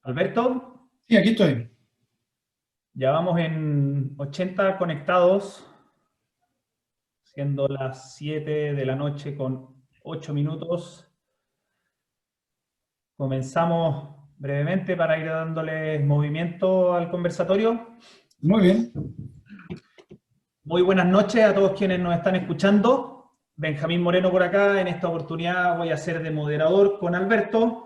Alberto, Sí, aquí estoy. ya vamos en 80 conectados, siendo las 7 de la noche con 8 minutos. Comenzamos brevemente para ir dándoles movimiento al conversatorio. Muy bien. Muy buenas noches a todos quienes nos están escuchando. Benjamín Moreno por acá. En esta oportunidad voy a ser de moderador con Alberto.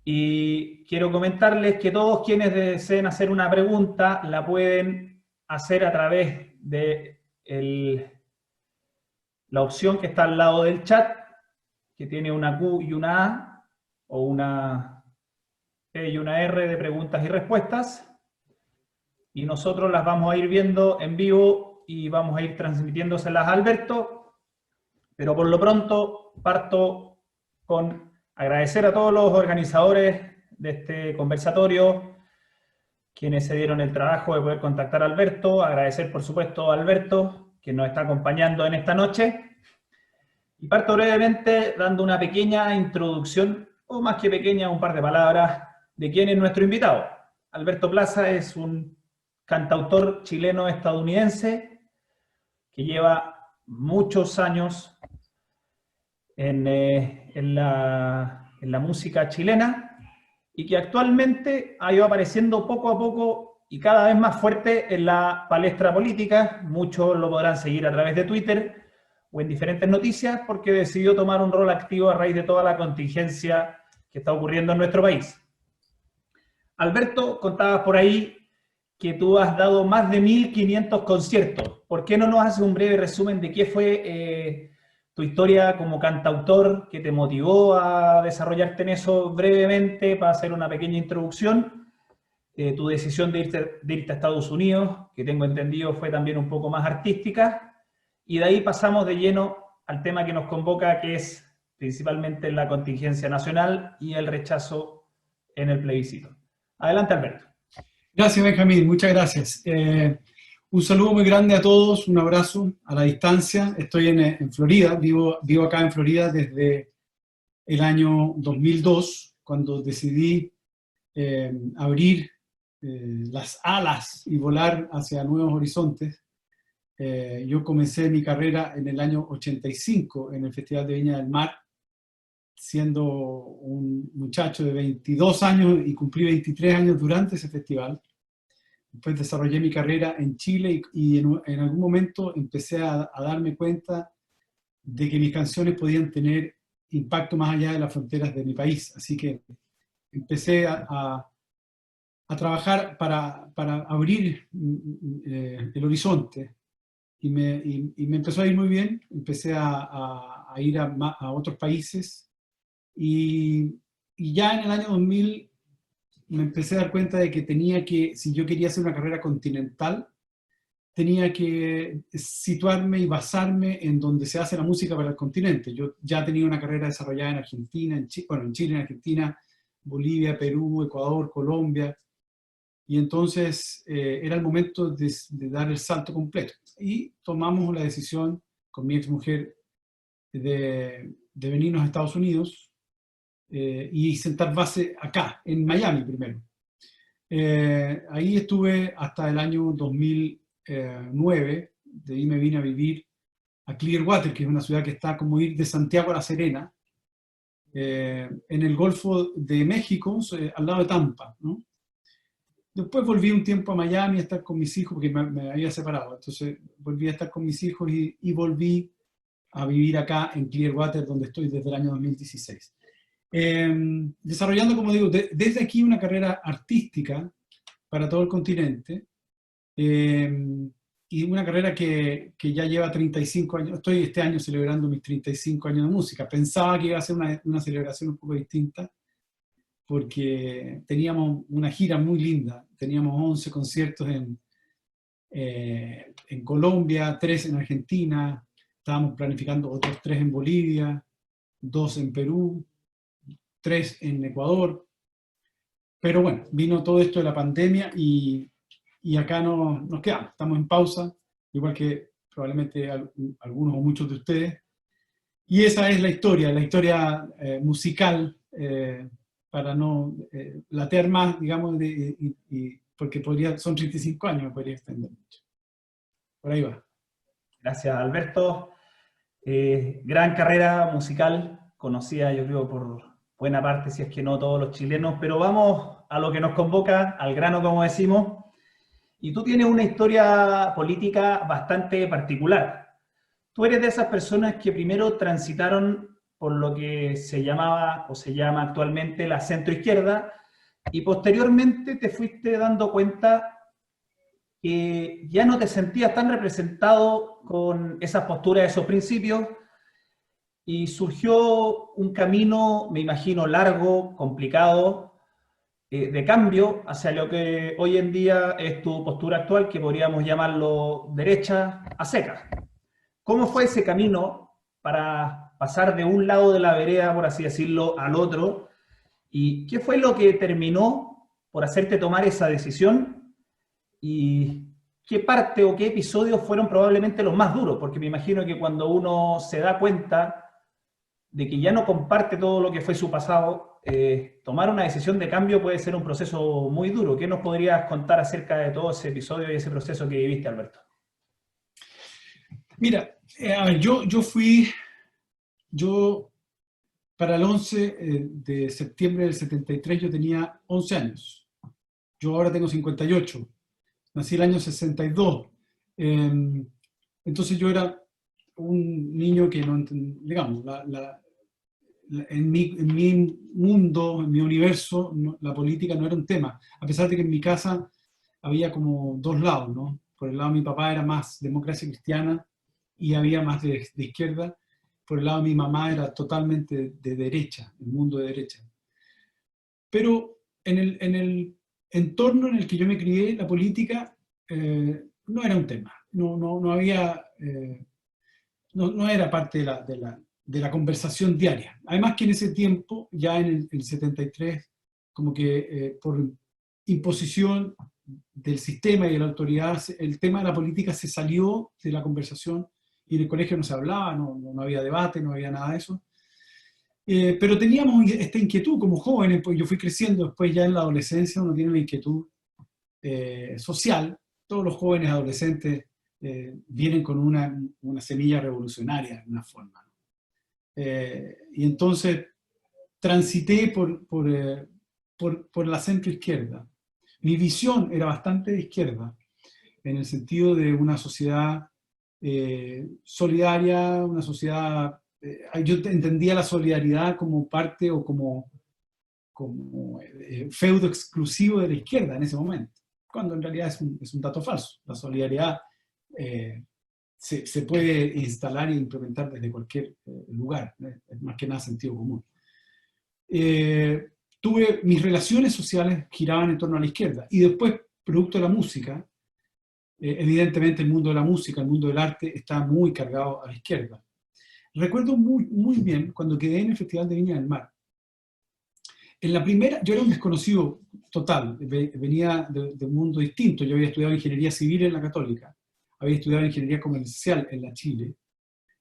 Y quiero comentarles que todos quienes deseen hacer una pregunta la pueden hacer a través de la opción que está al lado del chat, que tiene una Q y una A, o una E y una R de preguntas y respuestas. Y nosotros las vamos a ir viendo en vivo y vamos a ir transmitiéndoselas a Alberto. Pero por lo pronto parto con agradecer a todos los organizadores de este conversatorio, quienes se dieron el trabajo de poder contactar a Alberto, agradecer por supuesto a Alberto, que nos está acompañando en esta noche, y parto brevemente dando una pequeña introducción, o más que pequeña, un par de palabras, de quién es nuestro invitado. Alberto Plaza es un cantautor chileno-estadounidense que lleva muchos años en la música chilena y que actualmente ha ido apareciendo poco a poco y cada vez más fuerte en la palestra política. Muchos lo podrán seguir a través de Twitter o en diferentes noticias porque decidió tomar un rol activo a raíz de toda la contingencia que está ocurriendo en nuestro país. Alberto, contabas por ahí que tú has dado más de 1500 conciertos. ¿Por qué no nos haces un breve resumen de qué fue tu historia como cantautor que te motivó a desarrollarte en eso brevemente para hacer una pequeña introducción? Tu decisión de irte a Estados Unidos, que tengo entendido fue también un poco más artística, y de ahí pasamos de lleno al tema que nos convoca, que es principalmente la contingencia nacional y el rechazo en el plebiscito. Adelante, Alberto. Gracias, Benjamín. Muchas gracias. Un saludo muy grande a todos, un abrazo a la distancia. Estoy en Florida, vivo acá en Florida desde el año 2002, cuando decidí abrir las alas y volar hacia nuevos horizontes. Yo comencé mi carrera en el año 85 en el Festival de Viña del Mar, siendo un muchacho de 22 años y cumplí 23 años durante ese festival. Después desarrollé mi carrera en Chile y en algún momento empecé a darme cuenta de que mis canciones podían tener impacto más allá de las fronteras de mi país. Así que empecé a trabajar para abrir el horizonte y me empezó a ir muy bien. Empecé a ir a otros países y ya en el año 2000 me empecé a dar cuenta de que si yo quería hacer una carrera continental, tenía que situarme y basarme en donde se hace la música para el continente. Yo ya tenía una carrera desarrollada en Argentina, en Chile, en Argentina, Bolivia, Perú, Ecuador, Colombia, y entonces era el momento de dar el salto completo. Y tomamos la decisión con mi exmujer de venirnos a Estados Unidos y sentar base acá, en Miami primero. Ahí estuve hasta el año 2009, de ahí me vine a vivir a Clearwater, que es una ciudad que está como ir de Santiago a La Serena, en el Golfo de México, al lado de Tampa, ¿no? Después volví un tiempo a Miami a estar con mis hijos, porque me había separado, entonces volví a estar con mis hijos y volví a vivir acá en Clearwater, donde estoy desde el año 2016. Desarrollando, como digo, desde aquí una carrera artística para todo el continente, y una carrera que ya lleva 35 años. Estoy este año celebrando mis 35 años de música. Pensaba que iba a ser una celebración un poco distinta, porque teníamos una gira muy linda. Teníamos 11 conciertos en Colombia, 3 en Argentina, estábamos planificando otros 3 en Bolivia, 2 en Perú, 3 en Ecuador, pero bueno, vino todo esto de la pandemia y acá nos quedamos, estamos en pausa, igual que probablemente algunos o muchos de ustedes, y esa es la historia musical para no latear más, digamos, porque son 35 años, me podría extender mucho. Por ahí va. Gracias, Alberto. Gran carrera musical, conocida yo creo por buena parte, si es que no todos los chilenos, pero vamos a lo que nos convoca, al grano como decimos, y tú tienes una historia política bastante particular. Tú eres de esas personas que primero transitaron por lo que se llamaba o se llama actualmente la centroizquierda y posteriormente te fuiste dando cuenta que ya no te sentías tan representado con esas posturas, esos principios, y surgió un camino, me imagino, largo, complicado, de cambio hacia lo que hoy en día es tu postura actual, que podríamos llamarlo derecha a seca. ¿Cómo fue ese camino para pasar de un lado de la vereda, por así decirlo, al otro? ¿Y qué fue lo que terminó por hacerte tomar esa decisión? ¿Y qué parte o qué episodios fueron probablemente los más duros? Porque me imagino que cuando uno se da cuenta de que ya no comparte todo lo que fue su pasado, tomar una decisión de cambio puede ser un proceso muy duro. ¿Qué nos podrías contar acerca de todo ese episodio y ese proceso que viviste, Alberto? Mira, a ver, para el 11 de septiembre del 73 yo tenía 11 años. Yo ahora tengo 58. Nací el año 62. Entonces yo era un niño que no entendía, digamos, en mi mundo, en mi universo, la política no era un tema. A pesar de que en mi casa había como dos lados, ¿no? Por el lado de mi papá era más democracia cristiana y había más de izquierda. Por el lado de mi mamá era totalmente de derecha, el mundo de derecha. Pero en el entorno en el que yo me crié, la política no era un tema. No había, no era parte de la conversación diaria. Además que en ese tiempo, ya en el 73, como que por imposición del sistema y de la autoridad, el tema de la política se salió de la conversación y en el colegio no se hablaba, no había debate, no había nada de eso. Pero teníamos esta inquietud como jóvenes, pues yo fui creciendo después ya en la adolescencia, uno tiene una inquietud social. Todos los jóvenes adolescentes vienen con una semilla revolucionaria de una forma. Y entonces transité por la centroizquierda. Mi visión era bastante de izquierda, en el sentido de una sociedad solidaria, una sociedad... yo entendía la solidaridad como parte o como feudo exclusivo de la izquierda en ese momento, cuando en realidad es un dato falso. La solidaridad se puede instalar e implementar desde cualquier lugar, es más que nada sentido común. Mis relaciones sociales giraban en torno a la izquierda, y después, producto de la música, evidentemente el mundo de la música, el mundo del arte, está muy cargado a la izquierda. Recuerdo muy bien cuando quedé en el Festival de Viña del Mar. En la primera, yo era un desconocido total, venía de un mundo distinto. Yo había estudiado ingeniería civil en la Católica, había estudiado ingeniería comercial en la Chile,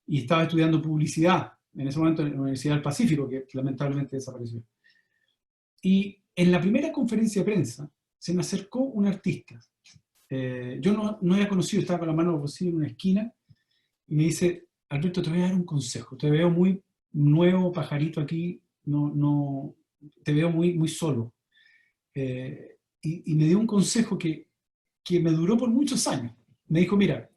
y estaba estudiando publicidad, en ese momento en la Universidad del Pacífico, que lamentablemente desapareció. Y en la primera conferencia de prensa se me acercó un artista. Yo no era conocido, estaba con la mano rocida en una esquina, y me dice: Alberto, te voy a dar un consejo, te veo muy nuevo, pajarito aquí, te veo muy solo. Y me dio un consejo que me duró por muchos años. Me dijo: mira,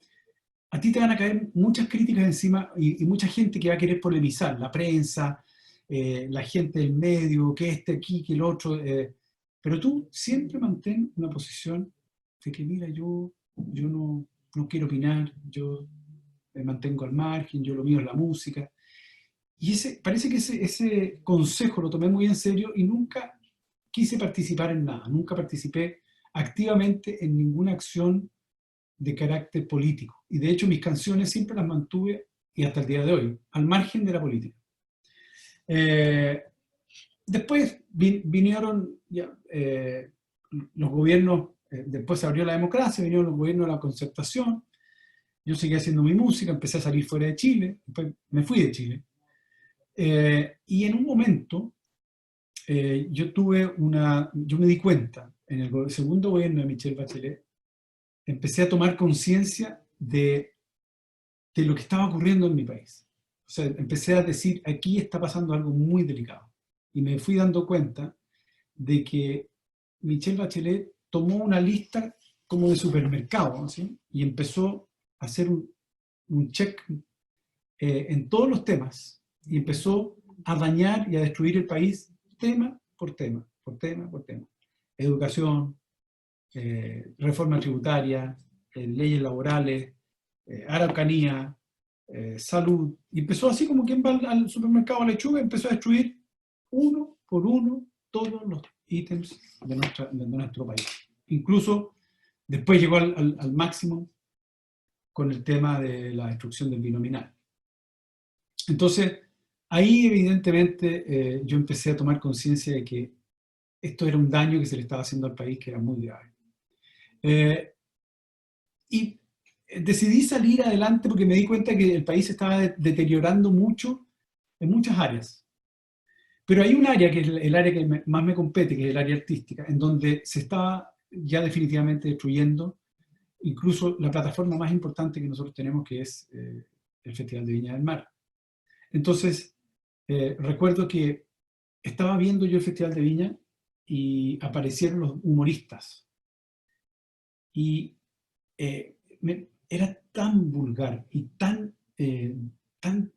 a ti te van a caer muchas críticas encima y mucha gente que va a querer polemizar, la prensa, la gente del medio, que aquí, que el otro, pero tú siempre mantén una posición de que, mira, yo no quiero opinar, yo me mantengo al margen, yo lo mío es la música. Y parece que ese consejo lo tomé muy en serio y nunca quise participar en nada, nunca participé activamente en ninguna acción de carácter político. Y de hecho mis canciones siempre las mantuve, y hasta el día de hoy, al margen de la política. Después vinieron los gobiernos, después se abrió la democracia, vinieron los gobiernos de la concertación, yo seguí haciendo mi música, empecé a salir fuera de Chile, después me fui de Chile. Y en un momento yo me di cuenta, en el segundo gobierno de Michelle Bachelet, empecé a tomar conciencia de lo que estaba ocurriendo en mi país. O sea, empecé a decir, aquí está pasando algo muy delicado. Y me fui dando cuenta de que Michelle Bachelet tomó una lista como de supermercado, ¿sí? Y empezó a hacer un check en todos los temas y empezó a dañar y a destruir el país tema por tema, por tema, por tema. Educación, reforma tributaria, leyes laborales, Araucanía, salud. Y empezó así como quien va al supermercado a lechuga, empezó a destruir uno por uno todos los ítems de nuestro país. Incluso después llegó al máximo con el tema de la destrucción del binominal. Entonces, ahí evidentemente yo empecé a tomar conciencia de que esto era un daño que se le estaba haciendo al país que era muy grave. Y decidí salir adelante porque me di cuenta que el país se estaba deteriorando mucho en muchas áreas. Pero hay un área que es el área que más me compete, que es el área artística, en donde se estaba ya definitivamente destruyendo incluso la plataforma más importante que nosotros tenemos, que es el Festival de Viña del Mar. Entonces, recuerdo que estaba viendo yo el Festival de Viña y aparecieron los humoristas. Y era tan vulgar y tan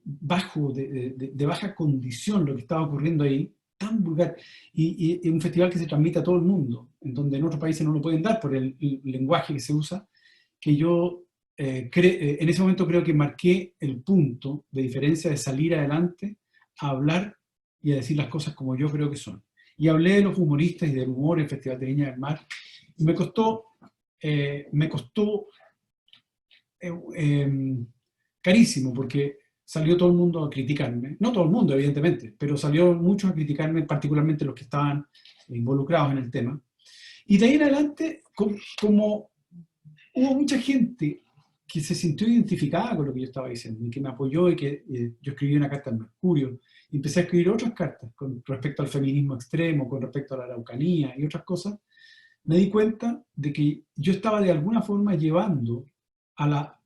bajo, de baja condición lo que estaba ocurriendo ahí, tan vulgar. Y un festival que se transmite a todo el mundo, en donde en otros países no lo pueden dar por el lenguaje que se usa, que yo en ese momento creo que marqué el punto de diferencia de salir adelante a hablar y a decir las cosas como yo creo que son. Y hablé de los humoristas y del humor en el Festival de Viña del Mar. Y me costó carísimo, porque salió todo el mundo a criticarme. No todo el mundo, evidentemente, pero salió muchos a criticarme, particularmente los que estaban involucrados en el tema. Y de ahí en adelante, como hubo mucha gente que se sintió identificada con lo que yo estaba diciendo y que me apoyó y que yo escribí una carta al Mercurio y empecé a escribir otras cartas con respecto al feminismo extremo, con respecto a la Araucanía y otras cosas, me di cuenta de que yo estaba de alguna forma llevando a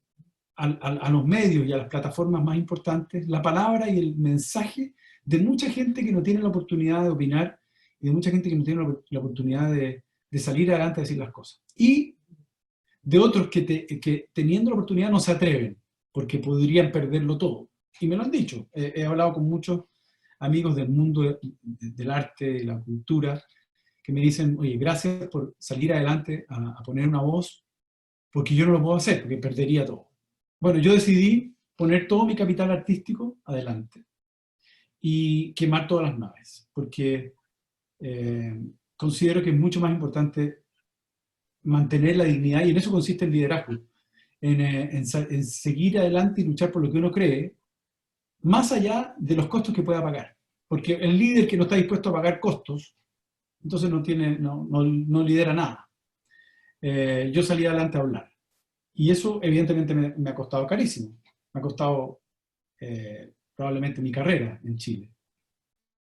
los medios y a las plataformas más importantes la palabra y el mensaje de mucha gente que no tiene la oportunidad de opinar y de mucha gente que no tiene la oportunidad de salir adelante a decir las cosas. Y de otros que teniendo la oportunidad no se atreven, porque podrían perderlo todo. Y me lo han dicho. He hablado con muchos amigos del mundo del arte, de la cultura, que me dicen, oye, gracias por salir adelante a poner una voz, porque yo no lo puedo hacer, porque perdería todo. Bueno, yo decidí poner todo mi capital artístico adelante y quemar todas las naves, porque considero que es mucho más importante mantener la dignidad, y en eso consiste el liderazgo, en seguir adelante y luchar por lo que uno cree, más allá de los costos que pueda pagar. Porque el líder que no está dispuesto a pagar costos, entonces no lidera nada. Yo salí adelante a hablar. Y eso evidentemente me ha costado carísimo. Me ha costado probablemente mi carrera en Chile.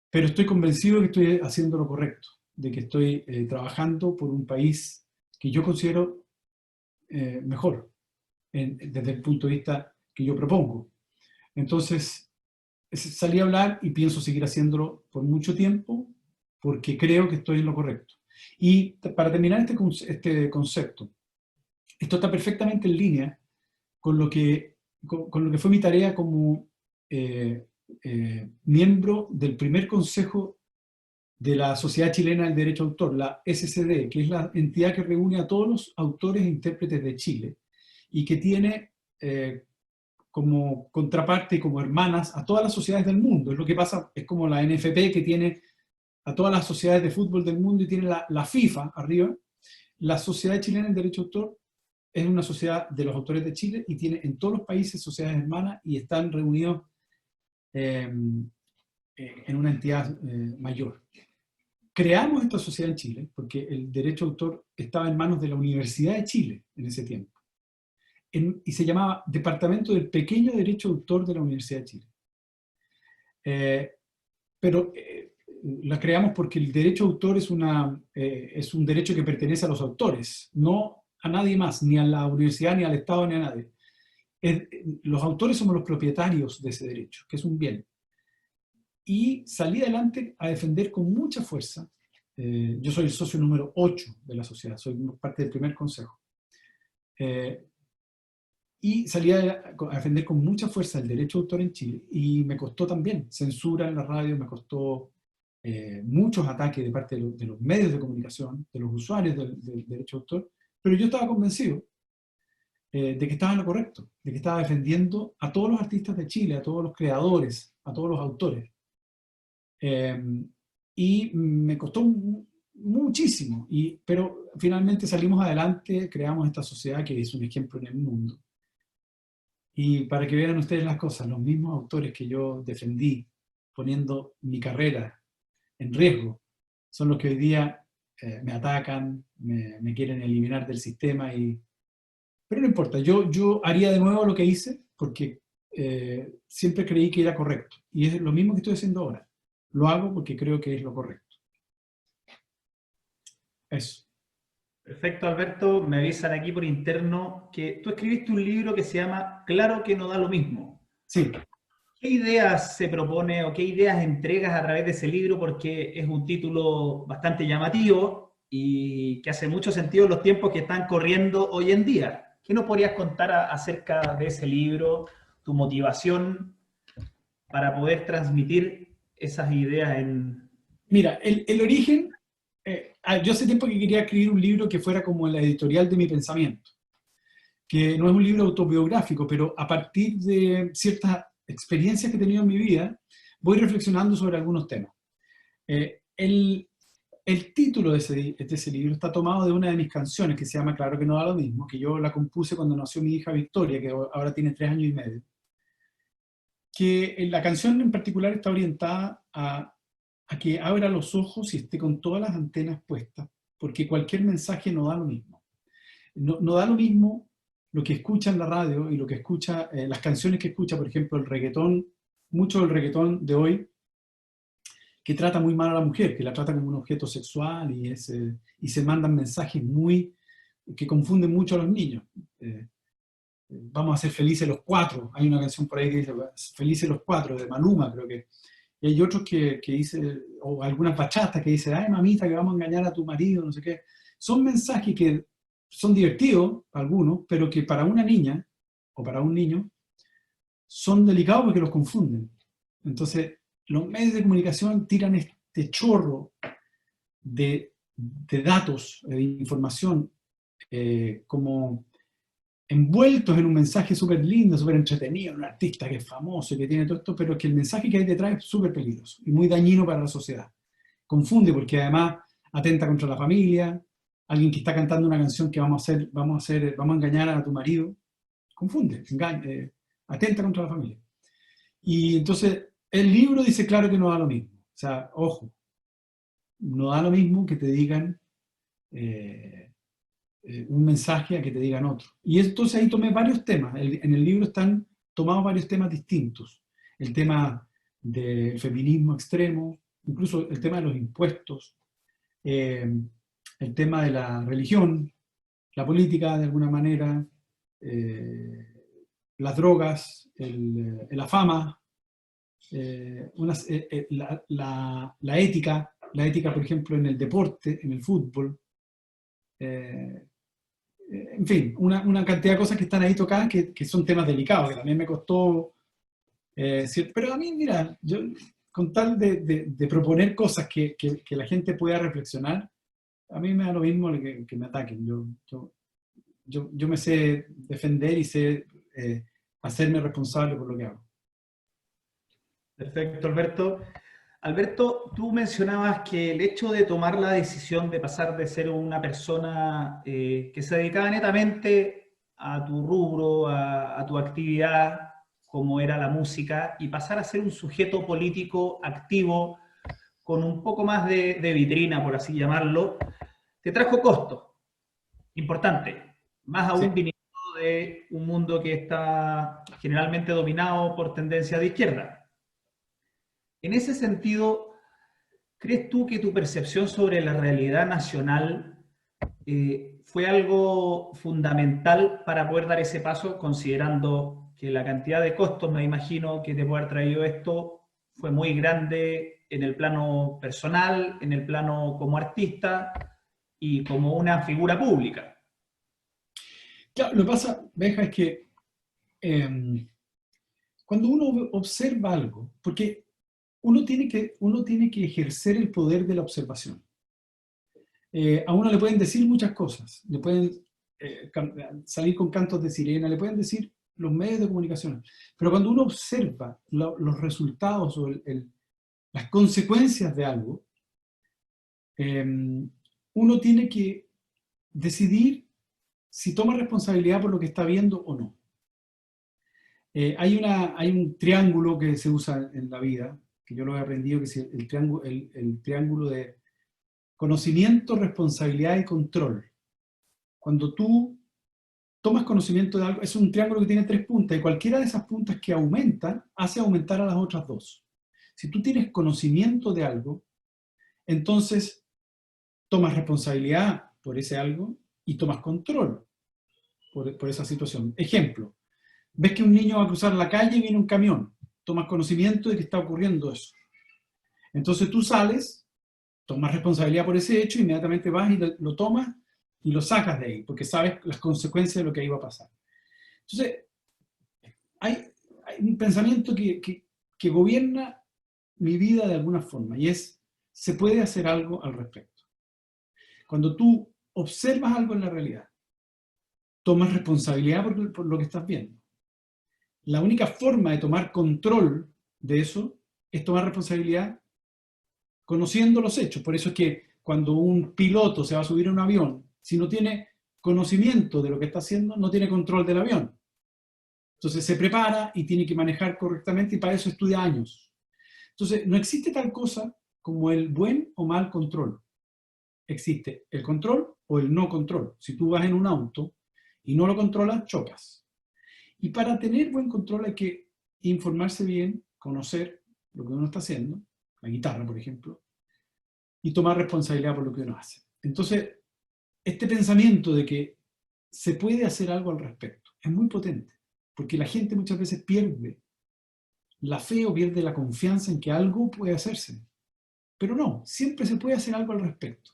Pero estoy convencido de que estoy haciendo lo correcto, de que estoy trabajando por un país que yo considero mejor, desde el punto de vista que yo propongo. Entonces, salí a hablar y pienso seguir haciéndolo por mucho tiempo, porque creo que estoy en lo correcto. Y para terminar este concepto, esto está perfectamente en línea con lo que fue mi tarea como miembro del primer consejo de la Sociedad Chilena del Derecho de Autor, la SCD, que es la entidad que reúne a todos los autores e intérpretes de Chile y que tiene como contraparte y como hermanas a todas las sociedades del mundo. Es lo que pasa, es como la NFP, que tiene a todas las sociedades de fútbol del mundo y tiene la FIFA arriba. La Sociedad Chilena del Derecho de Autor es una sociedad de los autores de Chile y tiene en todos los países sociedades hermanas y están reunidos en una entidad mayor. Creamos esta sociedad en Chile porque el derecho de autor estaba en manos de la Universidad de Chile en ese tiempo. Y se llamaba Departamento del Pequeño Derecho de Autor de la Universidad de Chile. Pero la creamos porque el derecho de autor es un derecho que pertenece a los autores, no a nadie más, ni a la universidad, ni al Estado, ni a nadie. Los autores somos los propietarios de ese derecho, que es un bien. Y salí adelante a defender con mucha fuerza. Yo soy el socio número 8 de la sociedad, soy parte del primer consejo. Y salí a defender con mucha fuerza el derecho de autor en Chile, y me costó también censura en la radio, me costó muchos ataques de parte de los medios de comunicación, de los usuarios del derecho de autor, pero yo estaba convencido de que estaba en lo correcto, de que estaba defendiendo a todos los artistas de Chile, a todos los creadores, a todos los autores. Y me costó muchísimo, pero finalmente salimos adelante, creamos esta sociedad que es un ejemplo en el mundo. Y para que vean ustedes las cosas, los mismos autores que yo defendí poniendo mi carrera en riesgo son los que hoy día me atacan, me quieren eliminar del sistema. Pero no importa, yo haría de nuevo lo que hice porque siempre creí que era correcto. Y es lo mismo que estoy haciendo ahora. Lo hago porque creo que es lo correcto. Eso. Perfecto, Alberto. Me avisan aquí por interno que tú escribiste un libro que se llama Claro que no da lo mismo. Sí. ¿Qué ideas se propone o qué ideas entregas a través de ese libro? Porque es un título bastante llamativo y que hace mucho sentido en los tiempos que están corriendo hoy en día. ¿Qué nos podrías contar acerca de ese libro, tu motivación para poder transmitir esas ideas en... Mira, el origen, yo hace tiempo que quería escribir un libro que fuera como la editorial de mi pensamiento, que no es un libro autobiográfico, pero a partir de ciertas experiencias que he tenido en mi vida, voy reflexionando sobre algunos temas. El título de ese libro está tomado de una de mis canciones, que se llama Claro que no da lo mismo, que yo la compuse cuando nació mi hija Victoria, que ahora tiene 3 años y medio. Que la canción en particular está orientada a que abra los ojos y esté con todas las antenas puestas, porque cualquier mensaje no da lo mismo. No da lo mismo lo que escucha en la radio y lo que escucha, las canciones que escucha, por ejemplo, el reggaetón, mucho del reggaetón de hoy, que trata muy mal a la mujer, que la trata como un objeto sexual y se mandan mensajes que confunden mucho a los niños. Vamos a ser felices los cuatro. Hay una canción por ahí que dice Felices los cuatro, de Maluma, creo que. Y hay otros que dice, o algunas bachatas que dice, ay mamita, que vamos a engañar a tu marido, no sé qué. Son mensajes que son divertidos, algunos, pero que para una niña o para un niño son delicados porque los confunden. Entonces, los medios de comunicación tiran este chorro de datos, de información, como envueltos en un mensaje súper lindo, súper entretenido, un artista que es famoso y que tiene todo esto, pero que el mensaje que hay detrás es súper peligroso y muy dañino para la sociedad. Confunde porque además atenta contra la familia, alguien que está cantando una canción que vamos a engañar a tu marido, confunde, atenta contra la familia. Y entonces el libro dice claro que no da lo mismo. O sea, ojo, no da lo mismo que te digan un mensaje a que te digan otro. Y entonces ahí tomé varios temas. En el libro están tomados varios temas distintos. El tema del feminismo extremo, incluso el tema de los impuestos, el tema de la religión, la política de alguna manera, las drogas, la fama, la ética, por ejemplo, en el deporte, en el fútbol. En fin, una cantidad de cosas que están ahí tocadas que son temas delicados, que también me costó. Pero a mí, mira, yo con tal de proponer cosas que la gente pueda reflexionar, a mí me da lo mismo que me ataquen. Yo me sé defender y sé hacerme responsable por lo que hago. Perfecto, Alberto. Alberto, tú mencionabas que el hecho de tomar la decisión de pasar de ser una persona que se dedicaba netamente a tu rubro, a tu actividad, como era la música, y pasar a ser un sujeto político activo con un poco más de vitrina, por así llamarlo, te trajo costos importantes, más Sí. aún viniendo de un mundo que está generalmente dominado por tendencias de izquierda. En ese sentido, ¿Crees tú que tu percepción sobre la realidad nacional fue algo fundamental para poder dar ese paso, considerando que la cantidad de costos, me imagino, que te puede haber traído esto fue muy grande en el plano personal, en el plano como artista y como una figura pública? Claro, lo que pasa, Benja, es que cuando uno observa algo, porque uno tiene que ejercer el poder de la observación. A uno le pueden decir muchas cosas, le pueden salir con cantos de sirena, le pueden decir los medios de comunicación, pero cuando uno observa los resultados o las consecuencias de algo, uno tiene que decidir si toma responsabilidad por lo que está viendo o no. Hay un triángulo que se usa en la vida, que yo lo he aprendido, que es el triángulo de conocimiento, responsabilidad y control. Cuando tú tomas conocimiento de algo, es un triángulo que tiene 3 puntas, y cualquiera de esas puntas que aumenta, hace aumentar a las otras 2. Si tú tienes conocimiento de algo, entonces tomas responsabilidad por ese algo y tomas control por esa situación. Ejemplo, ves que un niño va a cruzar la calle y viene un camión, tomas conocimiento de que está ocurriendo eso. Entonces tú sales, tomas responsabilidad por ese hecho, inmediatamente vas y lo tomas y lo sacas de ahí, porque sabes las consecuencias de lo que ahí va a pasar. Entonces, hay un pensamiento que gobierna mi vida de alguna forma, y es, se puede hacer algo al respecto. Cuando tú observas algo en la realidad, tomas responsabilidad por lo que estás viendo. La única forma de tomar control de eso es tomar responsabilidad conociendo los hechos. Por eso es que cuando un piloto se va a subir a un avión, si no tiene conocimiento de lo que está haciendo, no tiene control del avión. Entonces se prepara y tiene que manejar correctamente, y para eso estudia años. Entonces no existe tal cosa como el buen o mal control. Existe el control o el no control. Si tú vas en un auto y no lo controlas, chocas. Y para tener buen control hay que informarse bien, conocer lo que uno está haciendo, la guitarra, por ejemplo, y tomar responsabilidad por lo que uno hace. Entonces, este pensamiento de que se puede hacer algo al respecto es muy potente, porque la gente muchas veces pierde la fe o pierde la confianza en que algo puede hacerse. Pero no, siempre se puede hacer algo al respecto.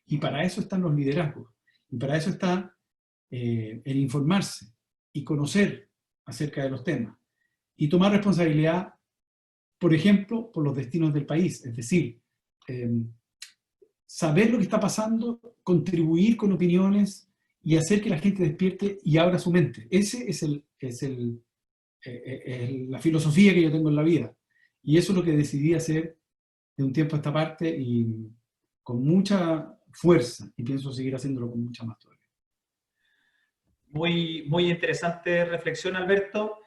Y para eso están los liderazgos, y para eso está el informarse y conocer acerca de los temas, y tomar responsabilidad, por ejemplo, por los destinos del país, es decir, saber lo que está pasando, contribuir con opiniones y hacer que la gente despierte y abra su mente. Ese es la filosofía que yo tengo en la vida, y eso es lo que decidí hacer de un tiempo a esta parte, y con mucha fuerza, y pienso seguir haciéndolo con mucha más todavía. Muy, muy interesante reflexión, Alberto.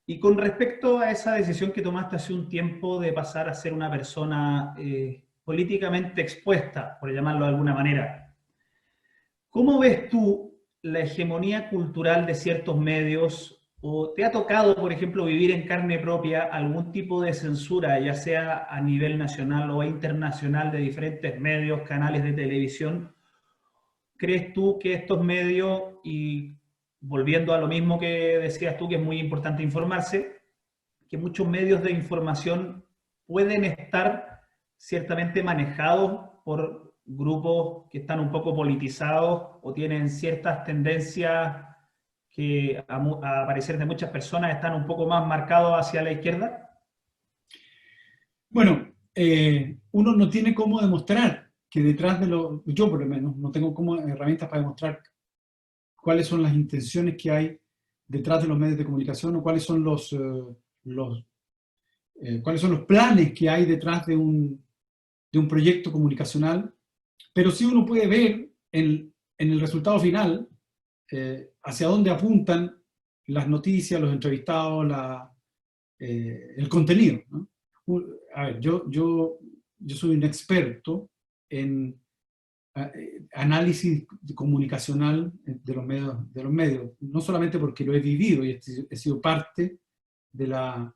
Y con respecto a esa decisión que tomaste hace un tiempo de pasar a ser una persona políticamente expuesta, por llamarlo de alguna manera, ¿cómo ves tú la hegemonía cultural de ciertos medios? ¿O te ha tocado, por ejemplo, vivir en carne propia algún tipo de censura, ya sea a nivel nacional o internacional, de diferentes medios, canales de televisión? ¿Crees tú que estos medios, y volviendo a lo mismo que decías tú, que es muy importante informarse, que muchos medios de información pueden estar ciertamente manejados por grupos que están un poco politizados o tienen ciertas tendencias que a parecer de muchas personas están un poco más marcados hacia la izquierda? Bueno, uno no tiene cómo demostrar que detrás de yo por lo menos, no tengo herramientas para demostrar cuáles son las intenciones que hay detrás de los medios de comunicación, o cuáles son cuáles son los planes que hay detrás de un proyecto comunicacional, pero sí uno puede ver en el resultado final hacia dónde apuntan las noticias, los entrevistados, el contenido, ¿no? A ver, yo soy un experto en análisis comunicacional de los medios, no solamente porque lo he vivido y he sido parte de la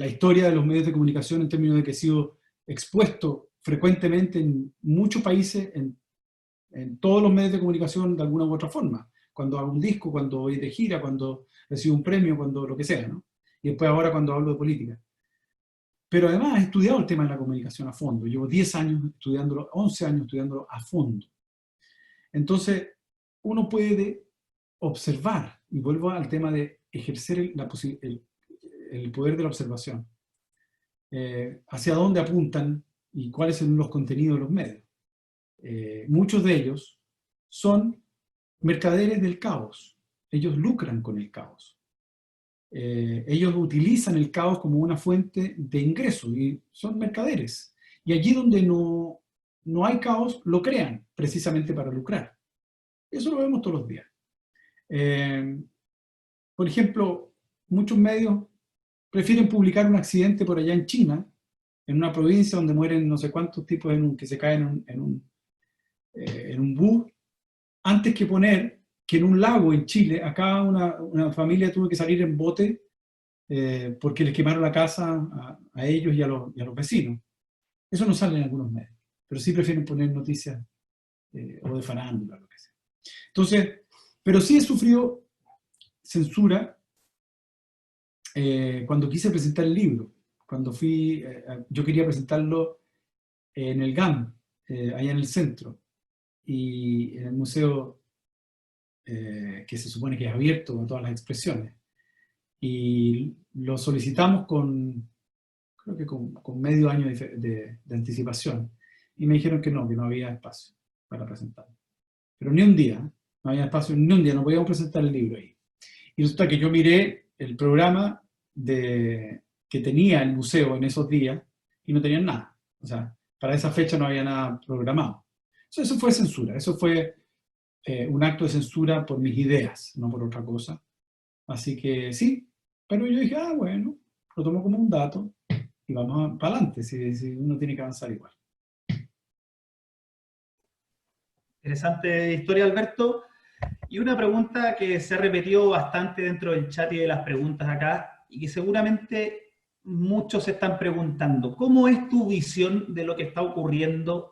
historia de los medios de comunicación, en términos de que he sido expuesto frecuentemente en muchos países, en todos los medios de comunicación de alguna u otra forma. Cuando hago un disco, cuando voy de gira, cuando recibo un premio, cuando lo que sea, ¿no? Y después ahora cuando hablo de política. Pero además he estudiado el tema de la comunicación a fondo. Llevo 10 años estudiándolo, 11 años estudiándolo a fondo. Entonces, uno puede observar, y vuelvo al tema de ejercer el poder de la observación, hacia dónde apuntan y cuáles son los contenidos de los medios. Muchos de ellos son mercaderes del caos. Ellos lucran con el caos. Ellos utilizan el caos como una fuente de ingreso y son mercaderes. Y allí donde no hay caos, lo crean precisamente para lucrar. Eso lo vemos todos los días. Por ejemplo, muchos medios prefieren publicar un accidente por allá en China, en una provincia donde mueren no sé cuántos tipos que se caen en un bus, antes que poner que en un lago en Chile, acá una familia tuvo que salir en bote porque les quemaron la casa a ellos y a los vecinos. Eso no sale en algunos medios, pero sí prefieren poner noticias o de farándula, lo que sea. Entonces, pero sí he sufrido censura cuando quise presentar el libro. Cuando yo quería presentarlo en el GAM, allá en el centro, y en el museo que se supone que es abierto a todas las expresiones. Y lo solicitamos creo que con medio año de anticipación. Y me dijeron que no había espacio para presentarlo. Pero ni un día, no había espacio, ni un día, no podíamos presentar el libro ahí. Y resulta que yo miré el programa que tenía el museo en esos días y no tenían nada. O sea, para esa fecha no había nada programado. Eso fue censura, eso fue un acto de censura por mis ideas, no por otra cosa. Así que sí, pero yo dije, bueno, lo tomo como un dato y vamos para adelante, si uno tiene que avanzar igual. Interesante historia, Alberto. Y una pregunta que se ha repetido bastante dentro del chat y de las preguntas acá, y que seguramente muchos se están preguntando. ¿Cómo es tu visión de lo que está ocurriendo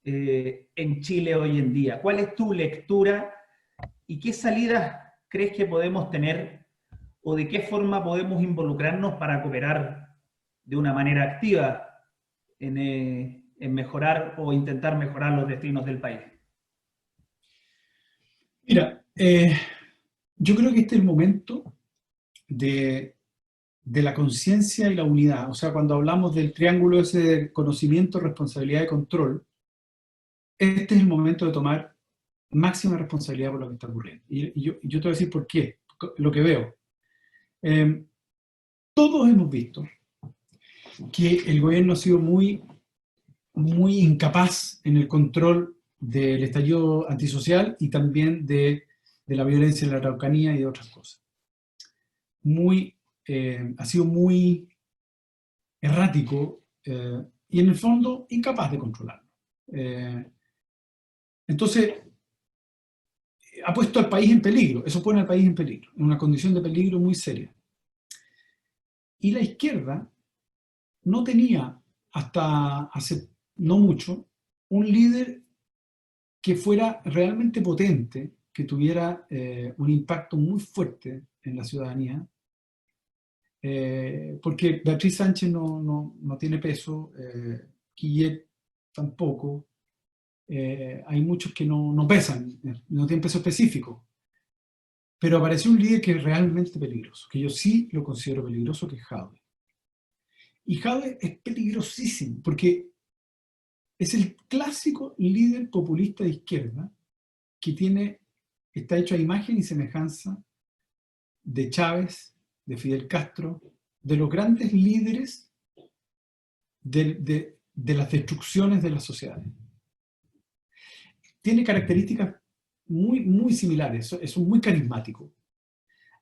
en Chile hoy en día? ¿Cuál es tu lectura y qué salidas crees que podemos tener o de qué forma podemos involucrarnos para cooperar de una manera activa en mejorar o intentar mejorar los destinos del país? Mira, yo creo que este es el momento de la conciencia y la unidad. O sea, cuando hablamos del triángulo ese de conocimiento, responsabilidad y control, este es el momento de tomar máxima responsabilidad por lo que está ocurriendo. Y yo te voy a decir por qué, lo que veo. Todos hemos visto que el gobierno ha sido muy, muy incapaz en el control del estallido antisocial y también de la violencia en la Araucanía y de otras cosas. Ha sido muy errático y en el fondo incapaz de controlarlo. Entonces, ha puesto al país en peligro, eso pone al país en peligro, en una condición de peligro muy seria. Y la izquierda no tenía, hasta hace no mucho, un líder que fuera realmente potente, que tuviera un impacto muy fuerte en la ciudadanía, porque Beatriz Sánchez no tiene peso, Quillet tampoco, hay muchos que no pesan, no tienen peso específico, pero apareció un líder que es realmente peligroso, que yo sí lo considero peligroso, que es Jadwe. Y Jadwe es peligrosísimo, porque es el clásico líder populista de izquierda que está hecho a imagen y semejanza de Chávez, de Fidel Castro, de los grandes líderes de las destrucciones de las sociedades. Tiene características muy, muy similares, es muy carismático.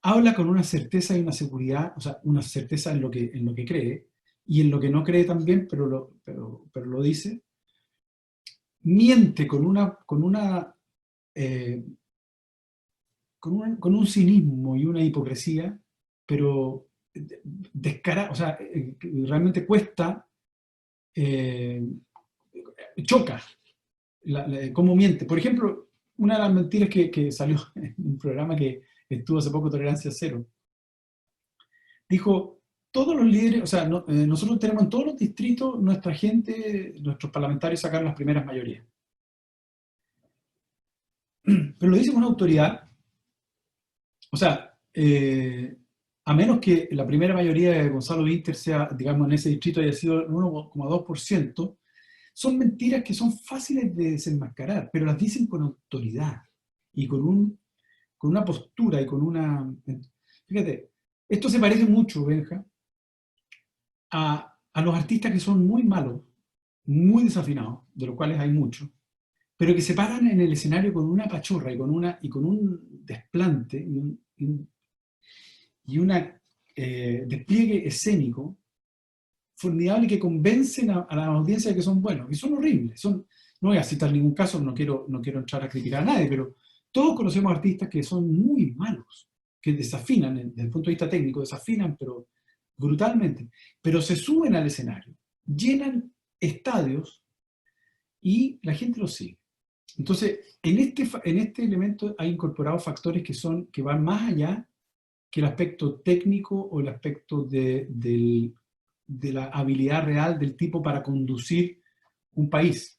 Habla con una certeza y una seguridad, o sea, una certeza en lo que cree, y en lo que no cree también, pero lo dice. Miente con un cinismo y una hipocresía, pero descarada, o sea, realmente cuesta choca cómo miente. Por ejemplo, una de las mentiras que salió en un programa que estuvo hace poco, Tolerancia Cero, dijo, todos los líderes, o sea, nosotros tenemos en todos los distritos, nuestra gente, nuestros parlamentarios sacaron las primeras mayorías. Pero lo dice con una autoridad, o sea, a menos que la primera mayoría de Gonzalo Vinter sea, digamos, en ese distrito haya sido el 1,2%, son mentiras que son fáciles de desenmascarar, pero las dicen con autoridad y con una postura y con una... Fíjate, esto se parece mucho, Benja, a los artistas que son muy malos, muy desafinados, de los cuales hay muchos, pero que se paran en el escenario con una pachorra y con un desplante y un despliegue escénico formidable que convencen a la audiencia de que son buenos, que son horribles. No voy a citar ningún caso, no quiero entrar a criticar a nadie, pero todos conocemos artistas que son muy malos, que desafinan, desde el punto de vista técnico, desafinan, pero brutalmente, pero se suben al escenario, llenan estadios y la gente los sigue. Entonces, en este elemento hay incorporados factores que van más allá que el aspecto técnico o el aspecto de la habilidad real del tipo para conducir un país.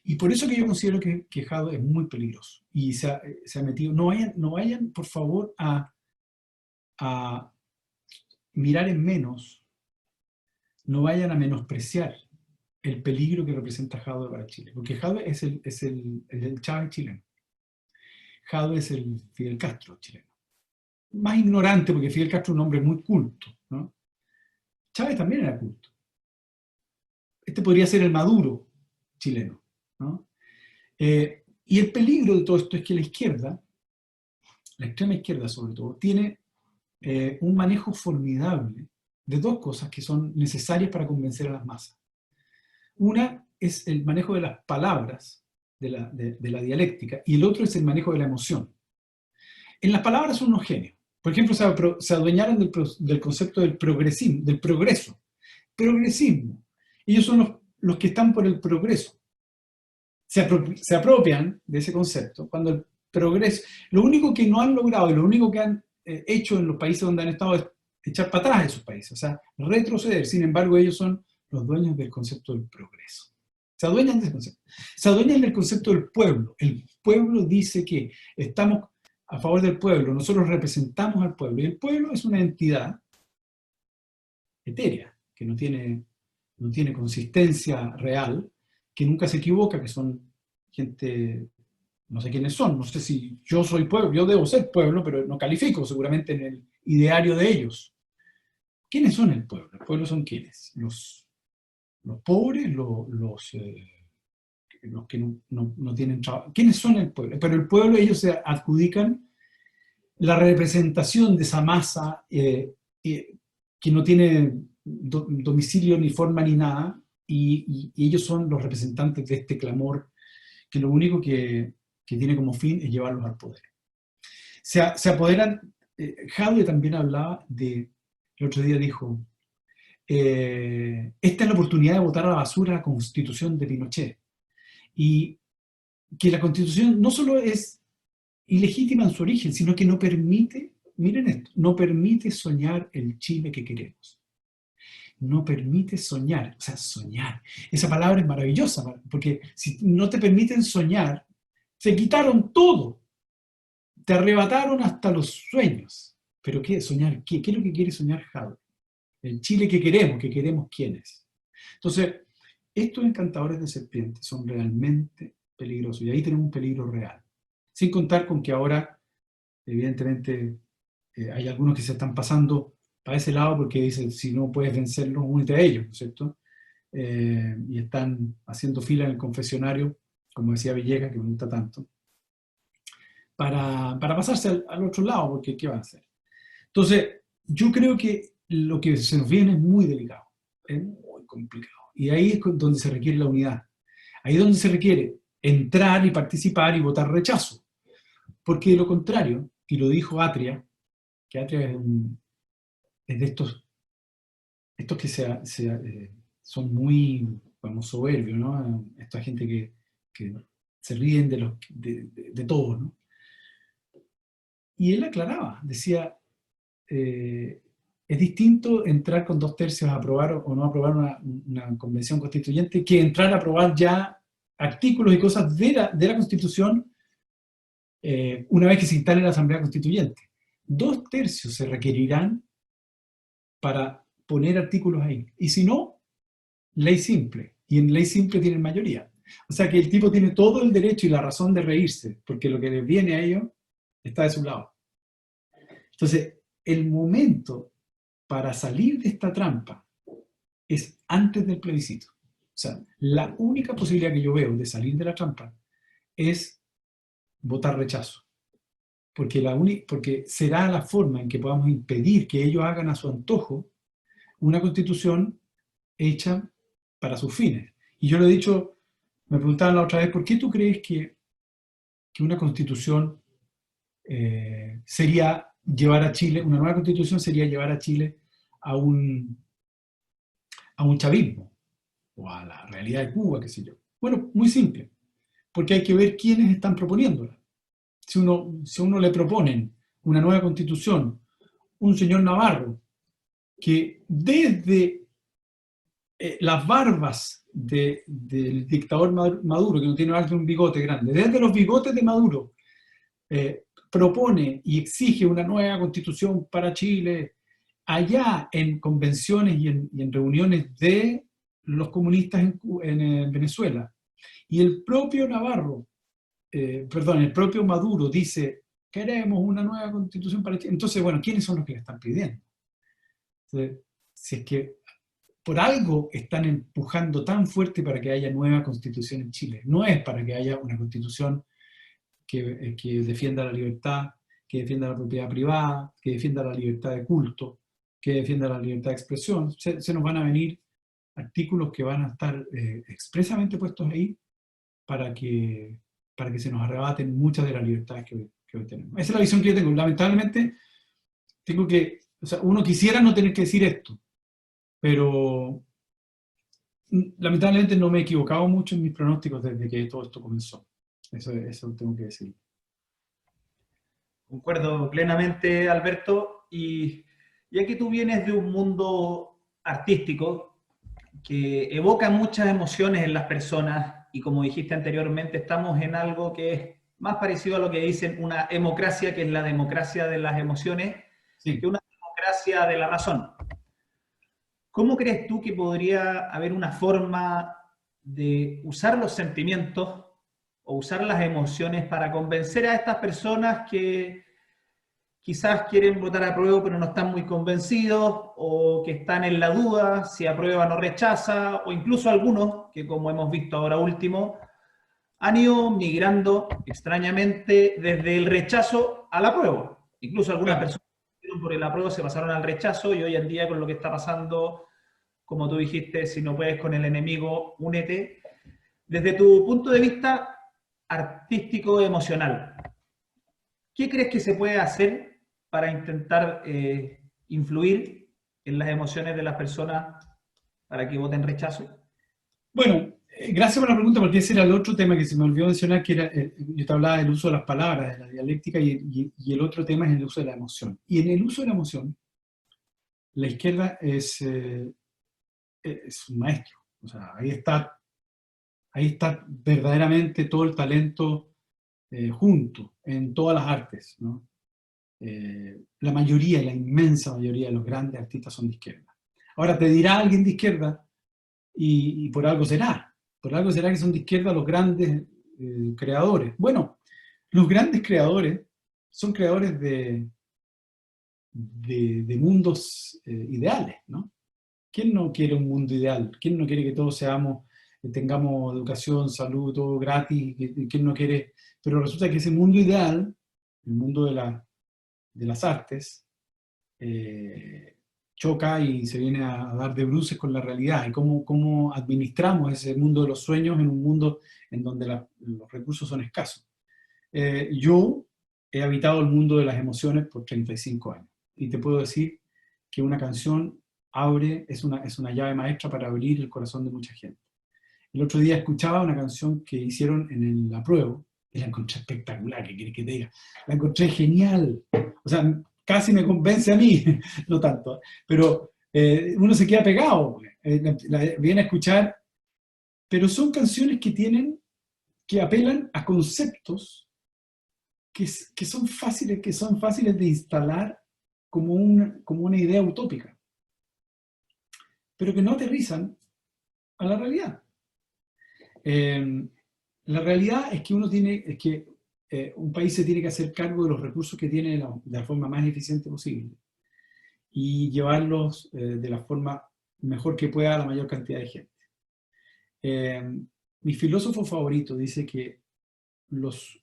Y por eso que yo considero que Jado es muy peligroso y se ha metido. No vayan, por favor, a mirar en menos, no vayan a menospreciar el peligro que representa Jado para Chile, porque Jado es el Chávez chileno. Jado es el Fidel Castro chileno. Más ignorante, porque Fidel Castro es un hombre muy culto, ¿no? Chávez también era culto. Este podría ser el Maduro chileno, ¿no? Y el peligro de todo esto es que la izquierda, la extrema izquierda sobre todo, tiene un manejo formidable de dos cosas que son necesarias para convencer a las masas. Una es el manejo de las palabras, de la dialéctica, y el otro es el manejo de la emoción. En las palabras son unos genios. Por ejemplo, se adueñaron del concepto del progresismo, del progreso. Progresismo. Ellos son los que están por el progreso. Se apropian de ese concepto cuando el progreso... Lo único que no han logrado y lo único que han hecho en los países donde han estado es echar para atrás esos países, o sea, retroceder. Sin embargo, ellos son los dueños del concepto del progreso. Se adueñan de ese concepto. Se adueñan del concepto del pueblo. El pueblo dice que estamos a favor del pueblo, nosotros representamos al pueblo, y el pueblo es una entidad etérea, que no tiene consistencia real, que nunca se equivoca, que son gente, no sé quiénes son, no sé si yo soy pueblo, yo debo ser pueblo, pero no califico seguramente en el ideario de ellos. ¿Quiénes son el pueblo? ¿El pueblo son quiénes? Los pobres, los que no tienen trabajo. ¿Quiénes son el pueblo? Pero el pueblo, ellos se adjudican la representación de esa masa que no tiene domicilio ni forma ni nada, y ellos son los representantes de este clamor que lo único que tiene como fin es llevarlos al poder. Se apoderan, Jadwe también hablaba el otro día dijo, esta es la oportunidad de botar a la basura la Constitución de Pinochet, y que la Constitución no solo es ilegítima en su origen, sino que no permite, miren esto, no permite soñar el Chile que queremos. No permite soñar, o sea, soñar. Esa palabra es maravillosa, porque si no te permiten soñar, se quitaron todo. Te arrebataron hasta los sueños. ¿Pero qué? ¿Soñar qué? ¿Qué es lo que quiere soñar Jadwe? El Chile que queremos quiénes. Entonces, estos encantadores de serpientes son realmente peligrosos, y ahí tenemos un peligro real. Sin contar con que ahora, evidentemente, hay algunos que se están pasando para ese lado porque dicen, si no puedes vencerlos, únete a ellos, ¿no es cierto? Y están haciendo fila en el confesionario, como decía Villegas, que me gusta tanto, para pasarse al otro lado, porque ¿qué van a hacer? Entonces, yo creo que lo que se nos viene es muy delicado, es muy complicado. Y ahí es donde se requiere la unidad. Ahí es donde se requiere entrar y participar y votar rechazo. Porque de lo contrario, y lo dijo Atria, que Atria es de estos que son muy, vamos, soberbios, ¿no? Esta gente que se ríen de todo, ¿no? Y él aclaraba, decía, es distinto entrar con 2/3 a aprobar o no aprobar una convención constituyente que entrar a aprobar ya artículos y cosas de la Constitución una vez que se instale la Asamblea Constituyente. 2/3 se requerirán para poner artículos ahí. Y si no, ley simple. Y en ley simple tienen mayoría. O sea que el tipo tiene todo el derecho y la razón de reírse, porque lo que les viene a ellos está de su lado. Entonces, el momento para salir de esta trampa es antes del plebiscito. O sea, la única posibilidad que yo veo de salir de la trampa es votar rechazo. Porque será la forma en que podamos impedir que ellos hagan a su antojo una constitución hecha para sus fines. Y yo lo he dicho, me preguntaban la otra vez, ¿por qué tú crees que una constitución sería llevar a Chile, una nueva constitución sería llevar a Chile a un chavismo, o a la realidad de Cuba, qué sé yo? Bueno, muy simple, porque hay que ver quiénes están proponiéndola. Si a uno le proponen una nueva constitución, un señor Navarro, que desde las barbas del dictador Maduro, que no tiene más que un bigote grande, desde los bigotes de Maduro, propone y exige una nueva constitución para Chile, allá en convenciones y en reuniones de los comunistas en Venezuela. Y el propio Navarro, el propio Maduro dice, queremos una nueva constitución para Chile. Entonces, bueno, ¿quiénes son los que le están pidiendo? Entonces, si es que por algo están empujando tan fuerte para que haya nueva constitución en Chile, no es para que haya una constitución que defienda la libertad, que defienda la propiedad privada, que defienda la libertad de culto, que defienda la libertad de expresión. Se nos van a venir artículos que van a estar expresamente puestos ahí para que se nos arrebaten muchas de las libertades que hoy tenemos. Esa es la visión que yo tengo. Lamentablemente, o sea, uno quisiera no tener que decir esto, pero lamentablemente no me he equivocado mucho en mis pronósticos desde que todo esto comenzó. Eso tengo que decir. Concuerdo plenamente, Alberto, y ya que tú vienes de un mundo artístico que evoca muchas emociones en las personas, y como dijiste anteriormente, estamos en algo que es más parecido a lo que dicen una democracia, que es la democracia de las emociones, Sí. que una democracia de la razón. ¿Cómo crees tú que podría haber una forma de usar los sentimientos o usar las emociones para convencer a estas personas que quizás quieren votar a prueba pero no están muy convencidos, o que están en la duda si aprueban o rechaza, o incluso algunos que, como hemos visto ahora último, han ido migrando extrañamente desde el rechazo al apruebo? Incluso algunas Claro. personas por el apruebo se pasaron al rechazo, y hoy en día con lo que está pasando, como tú dijiste, si no puedes con el enemigo, únete. Desde tu punto de vista artístico emocional, ¿qué crees que se puede hacer para intentar influir en las emociones de las personas para que voten rechazo? Bueno, gracias por la pregunta, porque ese era el otro tema que se me olvidó mencionar, que era, yo te hablaba del uso de las palabras, de la dialéctica, y el otro tema es el uso de la emoción. Y en el uso de la emoción, la izquierda es un maestro. O sea, ahí está verdaderamente todo el talento junto, en todas las artes, ¿no? La mayoría, la inmensa mayoría de los grandes artistas son de izquierda. Ahora, te dirá alguien de izquierda, y por algo será. Por algo será que son de izquierda los grandes creadores. Bueno, los grandes creadores son creadores de mundos ideales, ¿no? ¿Quién no quiere un mundo ideal? ¿Quién no quiere que todos tengamos educación, salud, todo gratis? ¿Quién no quiere? Pero resulta que ese mundo ideal, el mundo de las artes, choca y se viene a dar de bruces con la realidad. Y cómo administramos ese mundo de los sueños en un mundo en donde los recursos son escasos. Yo he habitado el mundo de las emociones por 35 años. Y te puedo decir que una canción es una llave maestra para abrir el corazón de mucha gente. El otro día escuchaba una canción que hicieron en el Apruebo, y la encontré espectacular, ¿qué quieres que te diga? La encontré genial. O sea, casi me convence a mí, no tanto, pero uno se queda pegado, viene a escuchar, pero son canciones que apelan a conceptos que son fáciles de instalar como una idea utópica, pero que no aterrizan a la realidad. La realidad es que un país se tiene que hacer cargo de los recursos que tiene de la forma más eficiente posible y llevarlos de la forma mejor que pueda a la mayor cantidad de gente. Mi filósofo favorito dice que las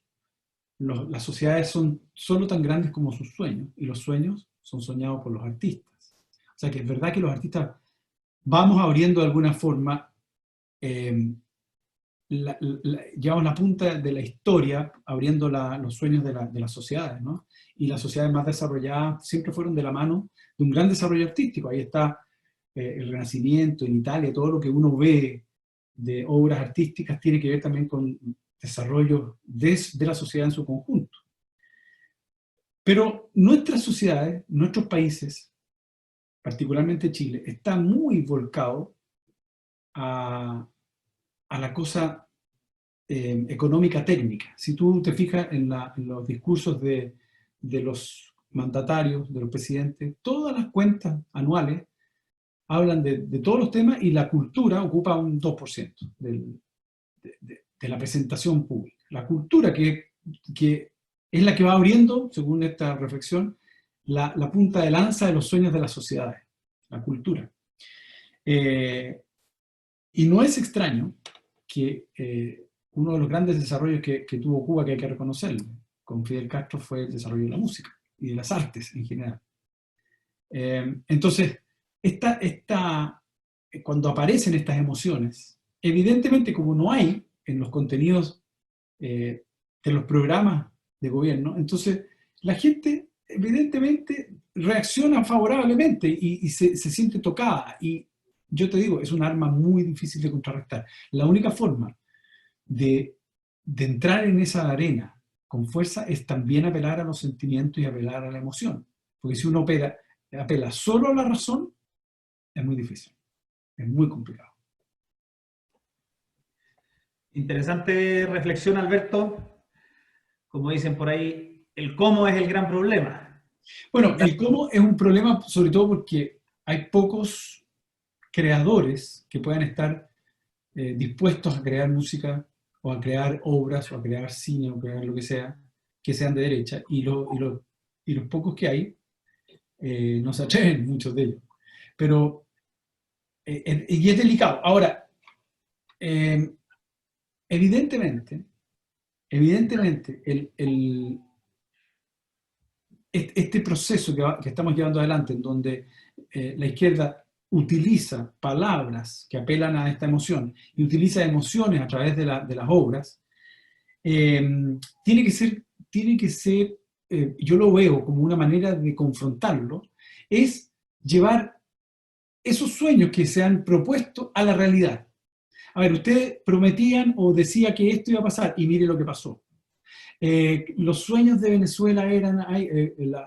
sociedades son solo tan grandes como sus sueños, y los sueños son soñados por los artistas. O sea que es verdad que los artistas vamos abriendo de alguna forma, llevamos la punta de la historia abriendo los sueños de las sociedades, ¿no? Y las sociedades más desarrolladas siempre fueron de la mano de un gran desarrollo artístico. Ahí está el Renacimiento en Italia, todo lo que uno ve de obras artísticas tiene que ver también con desarrollo de la sociedad en su conjunto. Pero nuestras sociedades, nuestros países, particularmente Chile, está muy volcado a la cosa económica técnica. Si tú te fijas en los discursos de los mandatarios, de los presidentes, todas las cuentas anuales hablan de todos los temas, y la cultura ocupa un 2% de la presentación pública. La cultura que es la que va abriendo, según esta reflexión, la punta de lanza de los sueños de las sociedades, la cultura. Y no es extraño que uno de los grandes desarrollos que tuvo Cuba, que hay que reconocerlo, con Fidel Castro, fue el desarrollo de la música y de las artes en general. Entonces, cuando aparecen estas emociones, evidentemente, como no hay en los contenidos de los programas de gobierno, entonces la gente evidentemente reacciona favorablemente y se siente tocada. Y yo te digo, es un arma muy difícil de contrarrestar. La única forma de entrar en esa arena con fuerza es también apelar a los sentimientos y apelar a la emoción. Porque si uno apela solo a la razón, es muy difícil, es muy complicado. Interesante reflexión, Alberto. Como dicen por ahí, el cómo es el gran problema. Bueno, el cómo es un problema sobre todo porque hay pocos creadores que puedan estar dispuestos a crear música o a crear obras o a crear cine o a crear lo que sean de derecha, y los pocos que hay no se atreven, muchos de ellos. Pero, y es delicado. Ahora, evidentemente, este proceso que estamos llevando adelante, en donde la izquierda utiliza palabras que apelan a esta emoción y utiliza emociones a través de las obras, tiene que ser, yo lo veo como una manera de confrontarlo, es llevar esos sueños que se han propuesto a la realidad. A ver, ustedes prometían o decía que esto iba a pasar, y mire lo que pasó. Los sueños de Venezuela eran,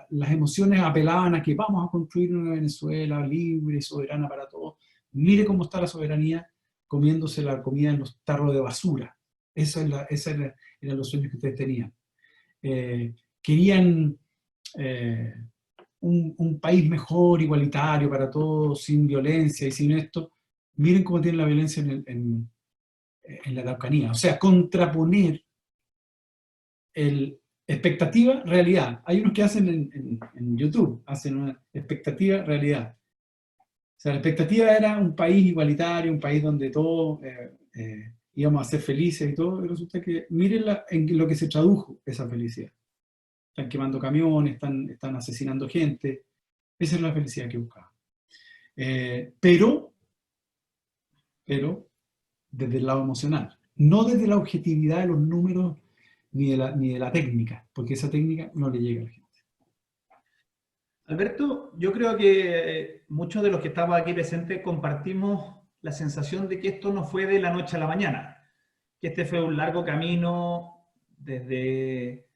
las emociones apelaban a que vamos a construir una Venezuela libre, soberana para todos. Mire cómo está la soberanía comiéndose la comida en los tarros de basura. Esos eran los sueños que ustedes tenían. Querían un país mejor, igualitario para todos, sin violencia y sin esto. Miren cómo tiene la violencia en la Araucanía. O sea, contraponer expectativa, realidad. Hay unos que hacen en YouTube, hacen una expectativa, realidad. O sea, la expectativa era un país igualitario, un país donde todos íbamos a ser felices y todo, y resulta que miren en lo que se tradujo esa felicidad. Están quemando camiones, están asesinando gente. Esa es la felicidad que buscaban. Pero desde el lado emocional, no desde la objetividad de los números ni de la técnica, porque esa técnica no le llega a la gente. Alberto, yo creo que muchos de los que estamos aquí presentes compartimos la sensación de que esto no fue de la noche a la mañana, que este fue un largo camino desde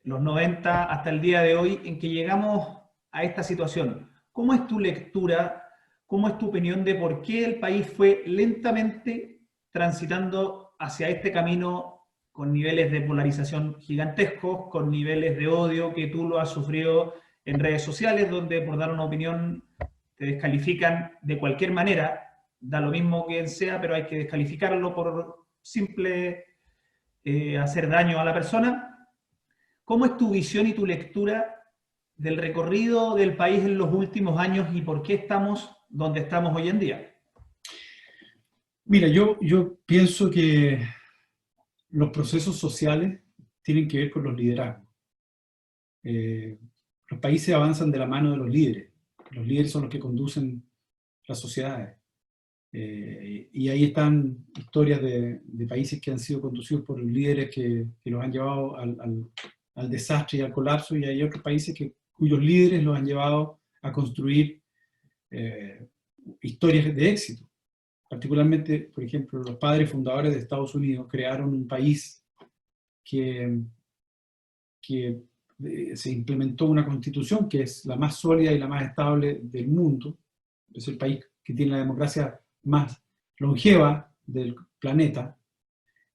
los 90 hasta el día de hoy en que llegamos a esta situación. ¿Cómo es tu lectura, cómo es tu opinión de por qué el país fue lentamente transitando hacia este camino con niveles de polarización gigantescos, con niveles de odio que tú lo has sufrido en redes sociales, donde por dar una opinión te descalifican de cualquier manera, da lo mismo quien sea, pero hay que descalificarlo por simple hacer daño a la persona? ¿Cómo es tu visión y tu lectura del recorrido del país en los últimos años y por qué estamos donde estamos hoy en día? Mira, yo pienso que los procesos sociales tienen que ver con los liderazgos. Eh, los países avanzan de la mano de los líderes. Los líderes son los que conducen las sociedades. Y ahí están historias de países que han sido conducidos por líderes que los han llevado al desastre y al colapso, y hay otros países cuyos líderes los han llevado a construir historias de éxito. Particularmente, por ejemplo, los padres fundadores de Estados Unidos crearon un país que se implementó una constitución que es la más sólida y la más estable del mundo. Es el país que tiene la democracia más longeva del planeta.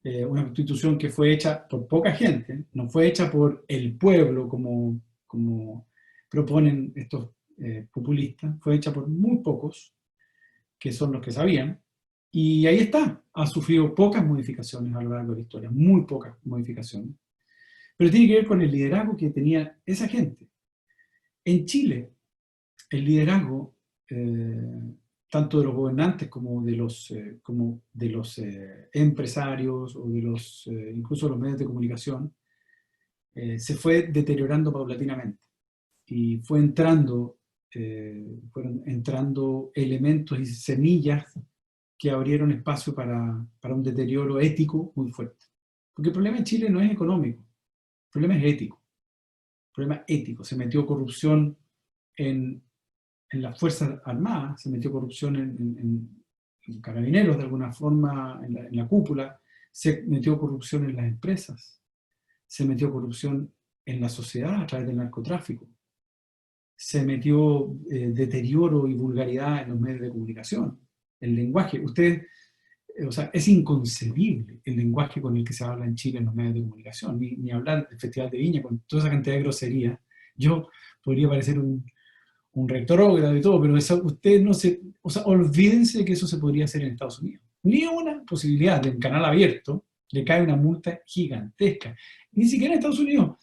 Una constitución que fue hecha por poca gente, no fue hecha por el pueblo como proponen estos populistas, fue hecha por muy pocos, que son los que sabían, y ahí está, ha sufrido pocas modificaciones a lo largo de la historia, muy pocas modificaciones, pero tiene que ver con el liderazgo que tenía esa gente. En Chile, el liderazgo, tanto de los gobernantes como de los empresarios o de incluso los medios de comunicación, se fue deteriorando paulatinamente y fueron entrando elementos y semillas que abrieron espacio para un deterioro ético muy fuerte. Porque el problema en Chile no es económico, el problema es ético. El problema ético. Se metió corrupción en las Fuerzas Armadas, se metió corrupción en carabineros de alguna forma, en la cúpula, se metió corrupción en las empresas, se metió corrupción en la sociedad a través del narcotráfico, se metió deterioro y vulgaridad en los medios de comunicación, el lenguaje. O sea, es inconcebible el lenguaje con el que se habla en Chile en los medios de comunicación, ni hablar del Festival de Viña con toda esa cantidad de grosería. Yo podría parecer un retrógrado y todo, pero ustedes no se, o sea, olvídense de que eso se podría hacer en Estados Unidos. Ni una posibilidad de un canal abierto le cae una multa gigantesca. Ni siquiera en Estados Unidos,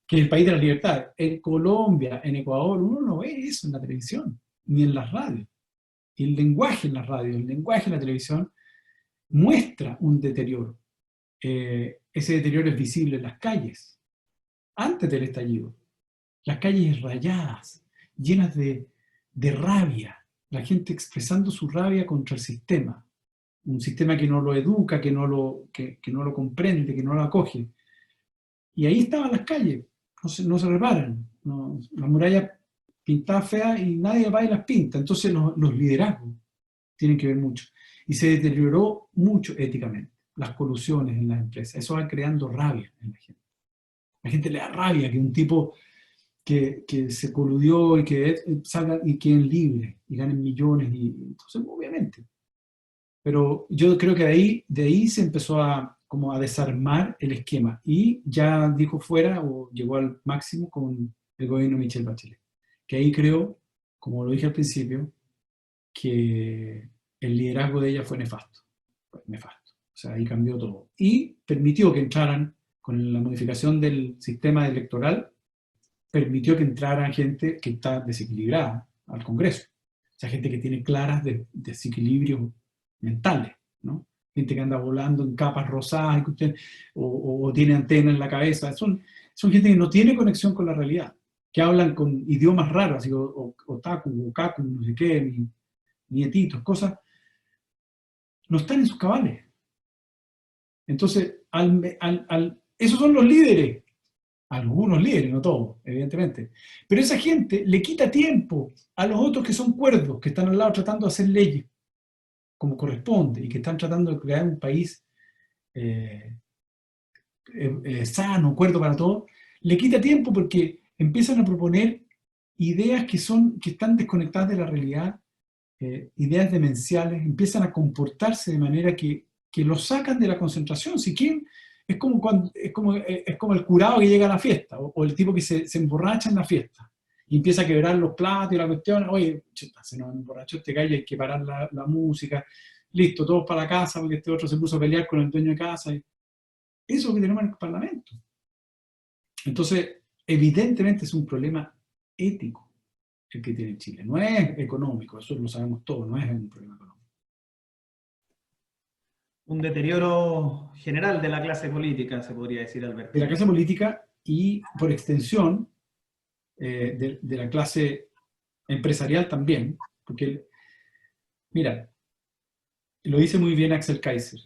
que es el país de la libertad. En Colombia, en Ecuador, uno no ve eso en la televisión, ni en las radios. Y el lenguaje en las radios, el lenguaje en la televisión, muestra un deterioro. Ese deterioro es visible en las calles, antes del estallido. Las calles rayadas, llenas de rabia, la gente expresando su rabia contra el sistema, un sistema que no lo educa, que no lo comprende, que no lo acoge. Y ahí estaban las calles, no se reparan, las murallas pintadas feas y nadie va y las pinta. Entonces los liderazgos tienen que ver mucho. Y se deterioró mucho éticamente, las colusiones en las empresas. Eso va creando rabia en la gente. A la gente le da rabia que un tipo que se coludió y que salga y queden libres y ganen millones. Y entonces, obviamente. Pero yo creo que de ahí se empezó como a desarmar el esquema. Y ya dijo fuera o llegó al máximo con el gobierno de Michelle Bachelet. Que ahí creo, como lo dije al principio, que el liderazgo de ella fue nefasto. Nefasto. O sea, ahí cambió todo. Y permitió que entraran, con la modificación del sistema electoral, permitió que entrara gente que está desequilibrada al Congreso. O sea, gente que tiene claras desequilibrios mentales, ¿no? Gente que anda volando en capas rosadas o tiene antenas en la cabeza. Son gente que no tiene conexión con la realidad, que hablan con idiomas raros, así, otaku, kaku, no sé qué, nietitos, cosas, no están en sus cabales. Entonces, esos son los líderes. Algunos líderes, no todos, evidentemente. Pero esa gente le quita tiempo a los otros que son cuerdos, que están al lado tratando de hacer leyes como corresponde y que están tratando de crear un país eh, sano, cuerdo para todos. Le quita tiempo porque empiezan a proponer ideas que están desconectadas de la realidad, ideas demenciales, empiezan a comportarse de manera que los sacan de la concentración. Si quieren, es como el curado que llega a la fiesta, o el tipo que se emborracha en la fiesta, y empieza a quebrar los platos y la cuestión, oye, chuta, se nos emborrachó este gallo, hay que parar la música, listo, todos para la casa, porque este otro se puso a pelear con el dueño de casa. Eso es lo que tenemos en el Parlamento. Entonces, evidentemente es un problema ético el que tiene Chile. No es económico, eso lo sabemos todos, no es un problema económico. Un deterioro general de la clase política, se podría decir, Alberto. De la clase política y, por extensión, de la clase empresarial también, porque, mira, lo dice muy bien Axel Kaiser,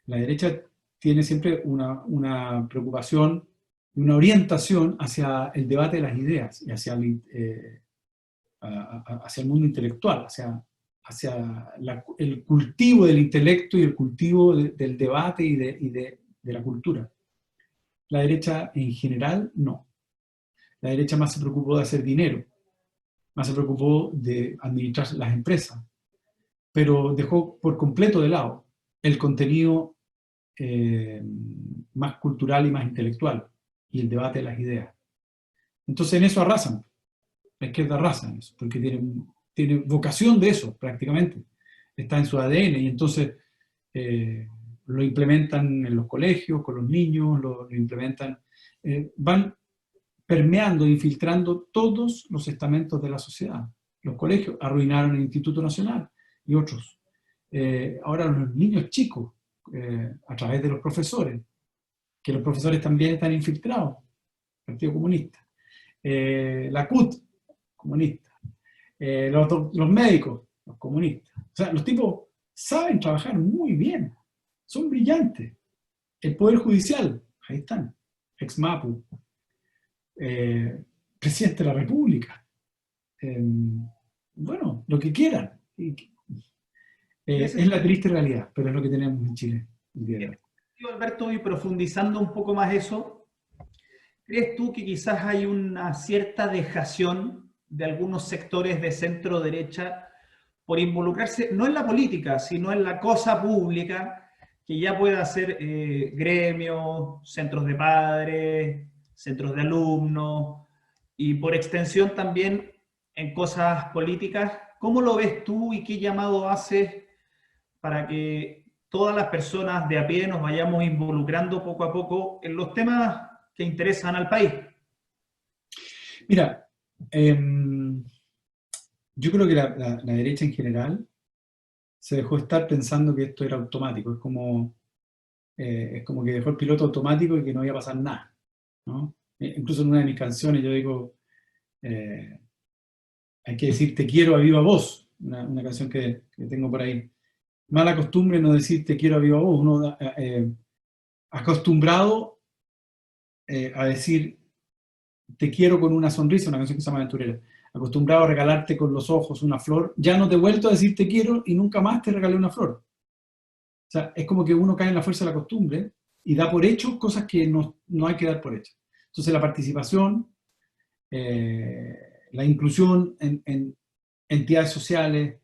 la derecha tiene siempre una preocupación, una orientación hacia el debate de las ideas y hacia hacia el mundo intelectual, hacia el cultivo del intelecto y el cultivo del debate y de la cultura. La derecha en general no. La derecha más se preocupó de hacer dinero, más se preocupó de administrar las empresas, pero dejó por completo de lado el contenido más cultural y más intelectual y el debate de las ideas. Entonces en eso arrasan. La izquierda arrasa en eso, porque tiene vocación de eso prácticamente, está en su ADN y entonces lo implementan en los colegios, con los niños, lo implementan, van permeando, infiltrando todos los estamentos de la sociedad. Los colegios arruinaron el Instituto Nacional y otros. Ahora los niños chicos, a través de los profesores, que los profesores también están infiltrados, Partido Comunista. La CUT, comunista. Los médicos, los comunistas. O sea, los tipos saben trabajar muy bien, son brillantes. El Poder Judicial, ahí están, ex-MAPU, presidente de la República. Bueno, lo que quieran. Es la triste realidad, pero es lo que tenemos en Chile el día de hoy. Alberto, y profundizando un poco más eso, ¿crees tú que quizás hay una cierta dejación de algunos sectores de centro derecha por involucrarse no en la política, sino en la cosa pública, que ya pueda ser gremios, centros de padres, centros de alumnos, y por extensión también en cosas políticas? ¿Cómo lo ves tú y qué llamado haces para que todas las personas de a pie nos vayamos involucrando poco a poco en los temas que interesan al país? Mira, yo creo que la derecha en general se dejó estar pensando que esto era automático. Es como que dejó el piloto automático y que no iba a pasar nada, ¿no? Incluso en una de mis canciones yo digo, hay que decir te quiero a viva voz, una canción que tengo por ahí. Mala costumbre no decir te quiero a viva voz, uno acostumbrado a decir te quiero con una sonrisa, una canción que se llama Aventurera, acostumbrado a regalarte con los ojos una flor, ya no te he vuelto a decir te quiero y nunca más te regalé una flor. O sea, es como que uno cae en la fuerza de la costumbre y da por hecho cosas que no hay que dar por hecho. Entonces la participación, la inclusión en entidades sociales,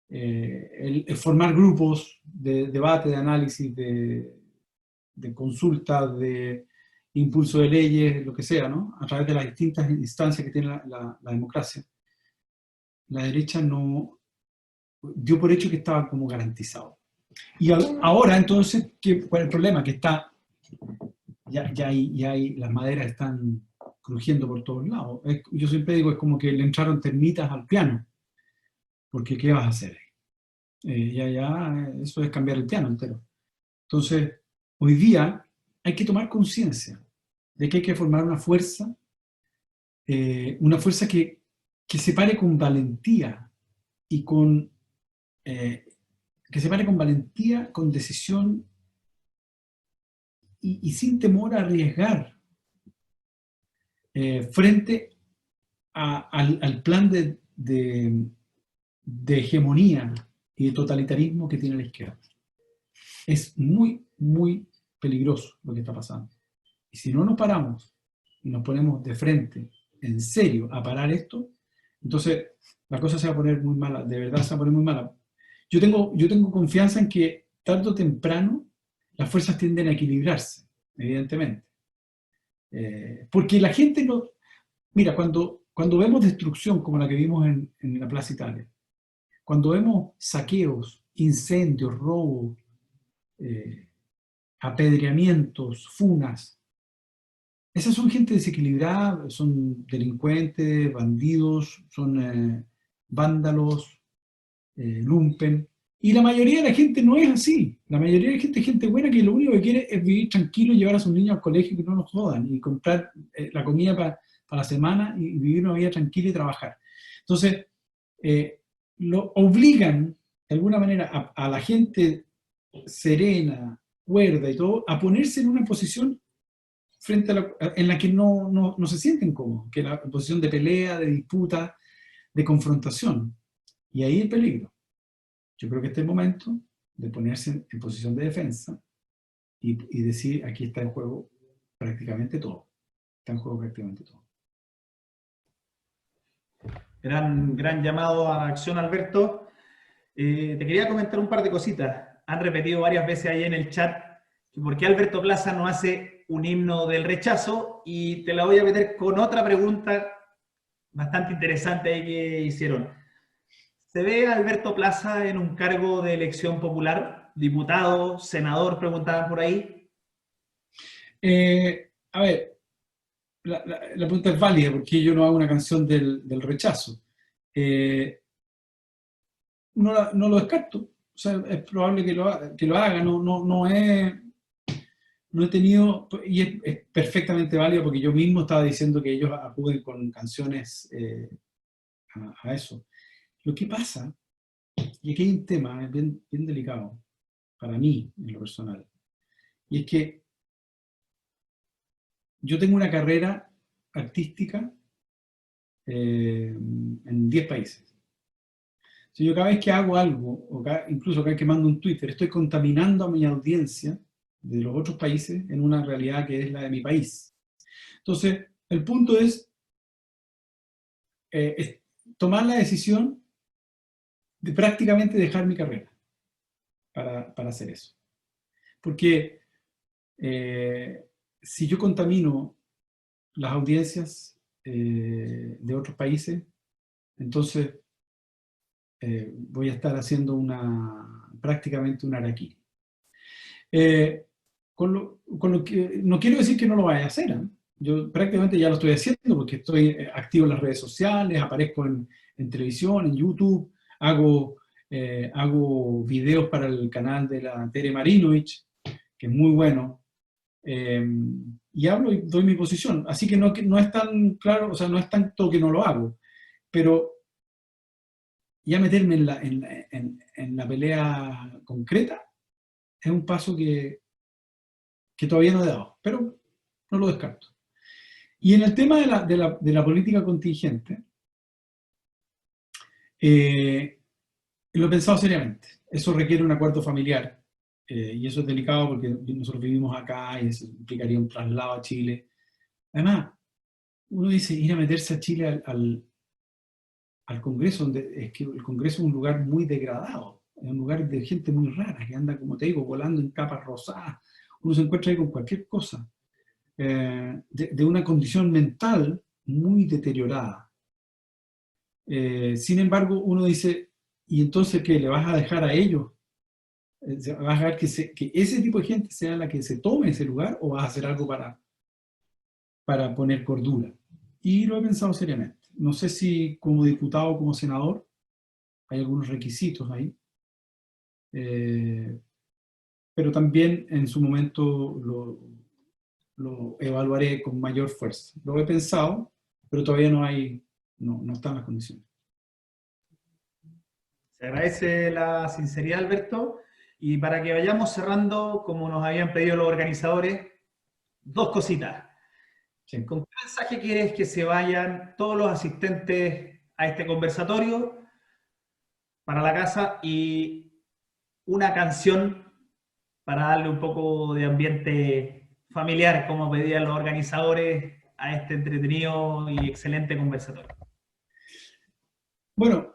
el formar grupos de debate, de análisis, de consulta, de impulso de leyes, lo que sea, ¿no? A través de las distintas instancias que tiene la democracia. La derecha no dio por hecho que estaba como garantizado. Y ahora, entonces, ¿cuál es el problema? Que las maderas están crujiendo por todos lados. Yo siempre digo, es como que le entraron termitas al piano, porque ¿qué vas a hacer? Eso es cambiar el piano entero. Entonces, hoy día hay que tomar conciencia de que hay que formar una fuerza que se pare con valentía y que se pare con valentía, con decisión y sin temor a arriesgar frente al plan de hegemonía y de totalitarismo que tiene la izquierda. Es muy, muy peligroso lo que está pasando. Y si no nos paramos y nos ponemos de frente, en serio, a parar esto, entonces la cosa se va a poner muy mala, de verdad se va a poner muy mala. Yo tengo confianza en que tarde o temprano las fuerzas tienden a equilibrarse, evidentemente. Porque la gente no... Mira, cuando vemos destrucción como la que vimos en la Plaza Italia, cuando vemos saqueos, incendios, robos, apedreamientos, funas, esas son gente desequilibrada, son delincuentes, bandidos, son vándalos, lumpen. Y la mayoría de la gente no es así. La mayoría de la gente es gente buena que lo único que quiere es vivir tranquilo, llevar a sus niños al colegio y que no los jodan, y comprar la comida para la semana y vivir una vida tranquila y trabajar. Entonces, lo obligan de alguna manera a la gente serena, cuerda y todo, a ponerse en una posición en la que no se sienten cómodos, que es la posición de pelea, de disputa, de confrontación. Y ahí el peligro. Yo creo que este es el momento de ponerse en posición de defensa y decir, aquí está en juego prácticamente todo. Está en juego prácticamente todo. Gran llamado a acción, Alberto. Te quería comentar un par de cositas. Han repetido varias veces ahí en el chat que por qué Alberto Plaza no hace un himno del rechazo, y te la voy a meter con otra pregunta bastante interesante ahí que hicieron. ¿Se ve a Alberto Plaza en un cargo de elección popular? Diputado, senador, preguntaban por ahí. A ver, la pregunta es válida porque yo no hago una canción del rechazo. No lo descarto. O sea, es probable que lo haga. No he tenido, y es perfectamente válido porque yo mismo estaba diciendo que ellos acuden con canciones a eso. Lo que pasa, y aquí hay un tema bien delicado para mí en lo personal, y es que yo tengo una carrera artística en 10 países. Si yo cada vez que hago algo, incluso cada vez que mando un Twitter, estoy contaminando a mi audiencia de los otros países en una realidad que es la de mi país. Entonces, el punto es tomar la decisión de prácticamente dejar mi carrera para hacer eso. Porque si yo contamino las audiencias de otros países, entonces voy a estar haciendo prácticamente un harakiri. Con lo que, no quiero decir que no lo vaya a hacer, ¿eh? Yo prácticamente ya lo estoy haciendo porque estoy activo en las redes sociales, aparezco en televisión, en YouTube, hago videos para el canal de la Tere Marinovich, que es muy bueno, y hablo y doy mi posición. Así que no es tan claro, o sea, no es tanto que no lo hago, pero ya meterme en la pelea concreta es un paso que todavía no he dado, pero no lo descarto. Y en el tema de la política contingente, lo he pensado seriamente. Eso requiere un acuerdo familiar, y eso es delicado porque nosotros vivimos acá y eso implicaría un traslado a Chile. Además, uno dice ir a meterse a Chile al Congreso, donde es que el Congreso es un lugar muy degradado, es un lugar de gente muy rara, que anda, como te digo, volando en capas rosadas. Uno se encuentra ahí con cualquier cosa, de una condición mental muy deteriorada. Sin embargo, uno dice, ¿y entonces qué? ¿Le vas a dejar a ellos? ¿Vas a dejar que ese tipo de gente sea la que se tome ese lugar, o vas a hacer algo para poner cordura? Y lo he pensado seriamente. No sé si como diputado o como senador hay algunos requisitos ahí, pero también en su momento lo evaluaré con mayor fuerza. Lo he pensado, pero todavía no están las condiciones. Se agradece la sinceridad, Alberto. Y para que vayamos cerrando, como nos habían pedido los organizadores, dos cositas. Sí. ¿Con qué mensaje quieres que se vayan todos los asistentes a este conversatorio para la casa y una canción para darle un poco de ambiente familiar, como pedían los organizadores, a este entretenido y excelente conversatorio? Bueno,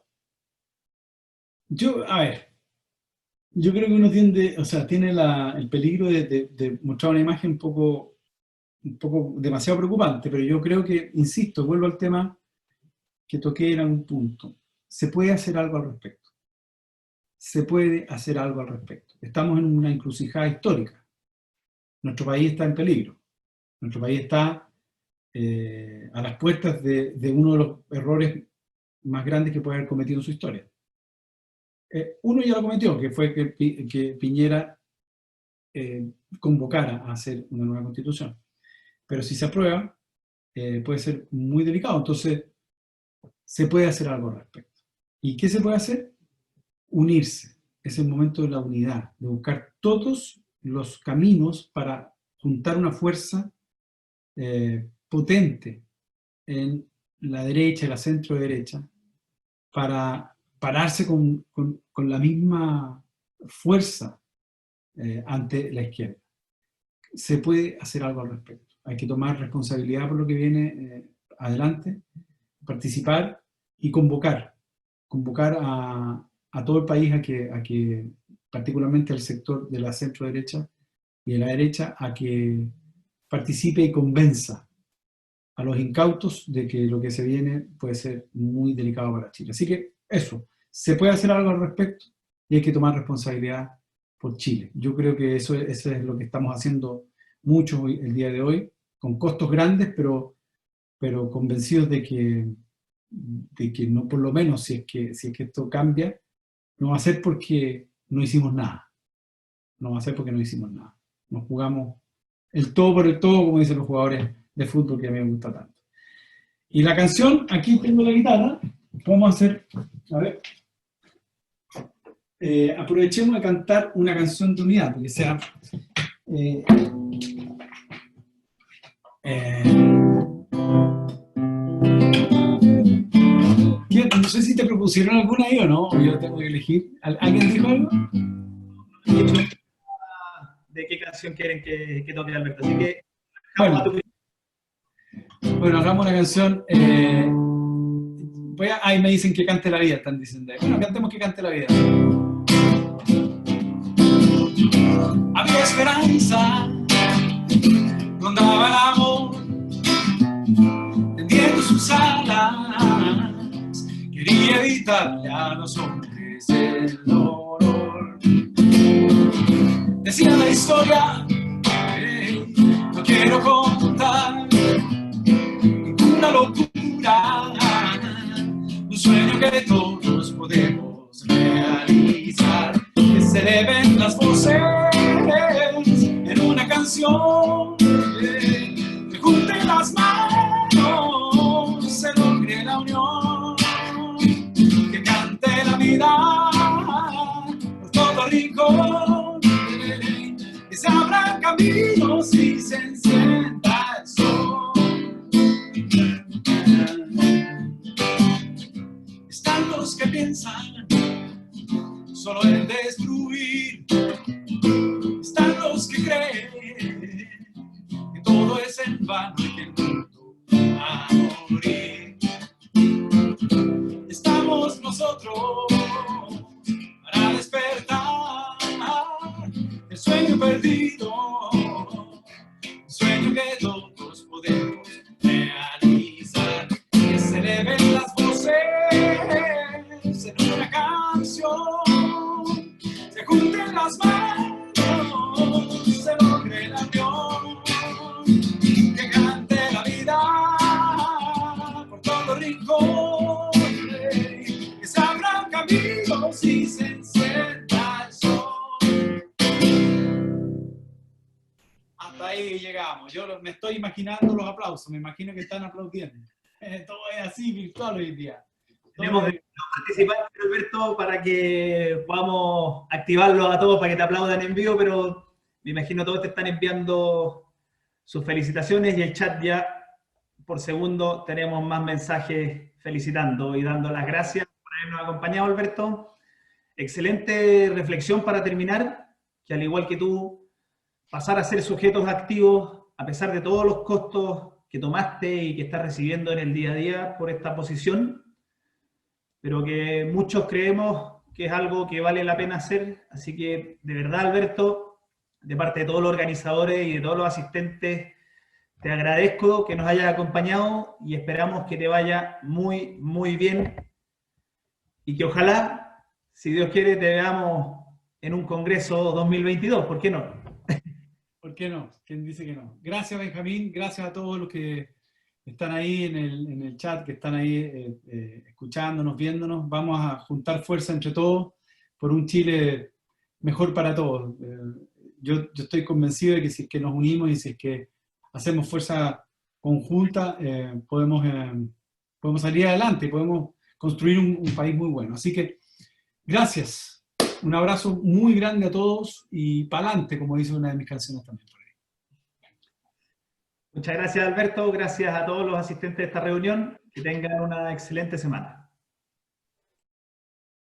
a ver, yo creo que uno tiende, o sea, tiene el peligro de mostrar una imagen un poco demasiado preocupante, pero yo creo que, insisto, vuelvo al tema que toqué en algún punto. Se puede hacer algo al respecto. Se puede hacer algo al respecto. Estamos en una encrucijada histórica. Nuestro país está en peligro. Nuestro país está a las puertas de uno de los errores más grandes que puede haber cometido en su historia. Uno ya lo cometió, que fue que Piñera convocara a hacer una nueva constitución. Pero si se aprueba, puede ser muy delicado. Entonces, se puede hacer algo al respecto. ¿Y qué se puede hacer? Unirse. Es el momento de la unidad, de buscar todos los caminos para juntar una fuerza potente en la derecha y la centro derecha para pararse con la misma fuerza ante la izquierda. Se puede hacer algo al respecto. Hay que tomar responsabilidad por lo que viene adelante, participar y convocar a todo el país a que, particularmente al sector de la centro derecha y de la derecha, a que participe y convenza a los incautos de que lo que se viene puede ser muy delicado para Chile. Así que eso, se puede hacer algo al respecto y hay que tomar responsabilidad por Chile. Yo creo que eso es lo que estamos haciendo mucho el día de hoy, con costos grandes, pero convencidos de que no, por lo menos si es que esto cambia, no va a ser porque no hicimos nada. No va a ser porque no hicimos nada. Nos jugamos el todo por el todo, como dicen los jugadores de fútbol que a mí me gusta tanto. Y la canción, aquí tengo la guitarra, vamos a hacer, a ver, aprovechemos de cantar una canción de unidad, porque sea... no sé si te propusieron alguna ahí o no, o yo tengo que elegir. ¿Alguien dijo algo? ¿De qué canción quieren que toque, Alberto? Así que, bueno, hagamos una canción. Ahí me dicen que cante la vida, están diciendo. Bueno, cantemos que cante la vida. Había esperanza, rondaba el amor, tendiendo sus alas, quería evitarle a los hombres el dolor. Decía la historia, no quiero contar ninguna locura, un sueño que todos podemos realizar, que se eleven las voces en una canción, que junten las manos, se logre la unión, que cante la vida por todo rincón, que se abran caminos y se encienda el sol. Están los que piensan solo en destruir, están los que creen que todo es en vano y que el mundo va a morir. Estamos nosotros para despertar el sueño perdido, un sueño que todos podemos realizar, que se eleven las voces en una canción, se junten las manos, se logre la unión, que cante la vida por todo rincón, que se abran caminos y se encienda el sol. Hasta ahí llegamos. Yo me estoy imaginando los aplausos, me imagino que están aplaudiendo. Todo es así virtual hoy en día. Tenemos que participar, Alberto, para que podamos activarlos a todos para que te aplaudan en vivo, pero me imagino todos te están enviando sus felicitaciones y el chat ya por segundo tenemos más mensajes felicitando y dando las gracias por habernos acompañado, Alberto. Excelente reflexión para terminar, que al igual que tú, pasar a ser sujetos activos, a pesar de todos los costos que tomaste y que estás recibiendo en el día a día por esta posición, pero que muchos creemos que es algo que vale la pena hacer. Así que, de verdad, Alberto, de parte de todos los organizadores y de todos los asistentes, te agradezco que nos hayas acompañado y esperamos que te vaya muy, muy bien y que ojalá, si Dios quiere, te veamos en un congreso 2022. ¿Por qué no? ¿Por qué no? ¿Quién dice que no? Gracias, Benjamín. Gracias a todos los que están ahí en el chat, que están ahí escuchándonos, viéndonos. Vamos a juntar fuerza entre todos por un Chile mejor para todos. Yo estoy convencido de que si es que nos unimos y si es que hacemos fuerza conjunta, podemos salir adelante, podemos construir un país muy bueno. Así que gracias. Un abrazo muy grande a todos y pa'lante, como dice una de mis canciones también por ahí. Muchas gracias, Alberto. Gracias a todos los asistentes de esta reunión. Que tengan una excelente semana.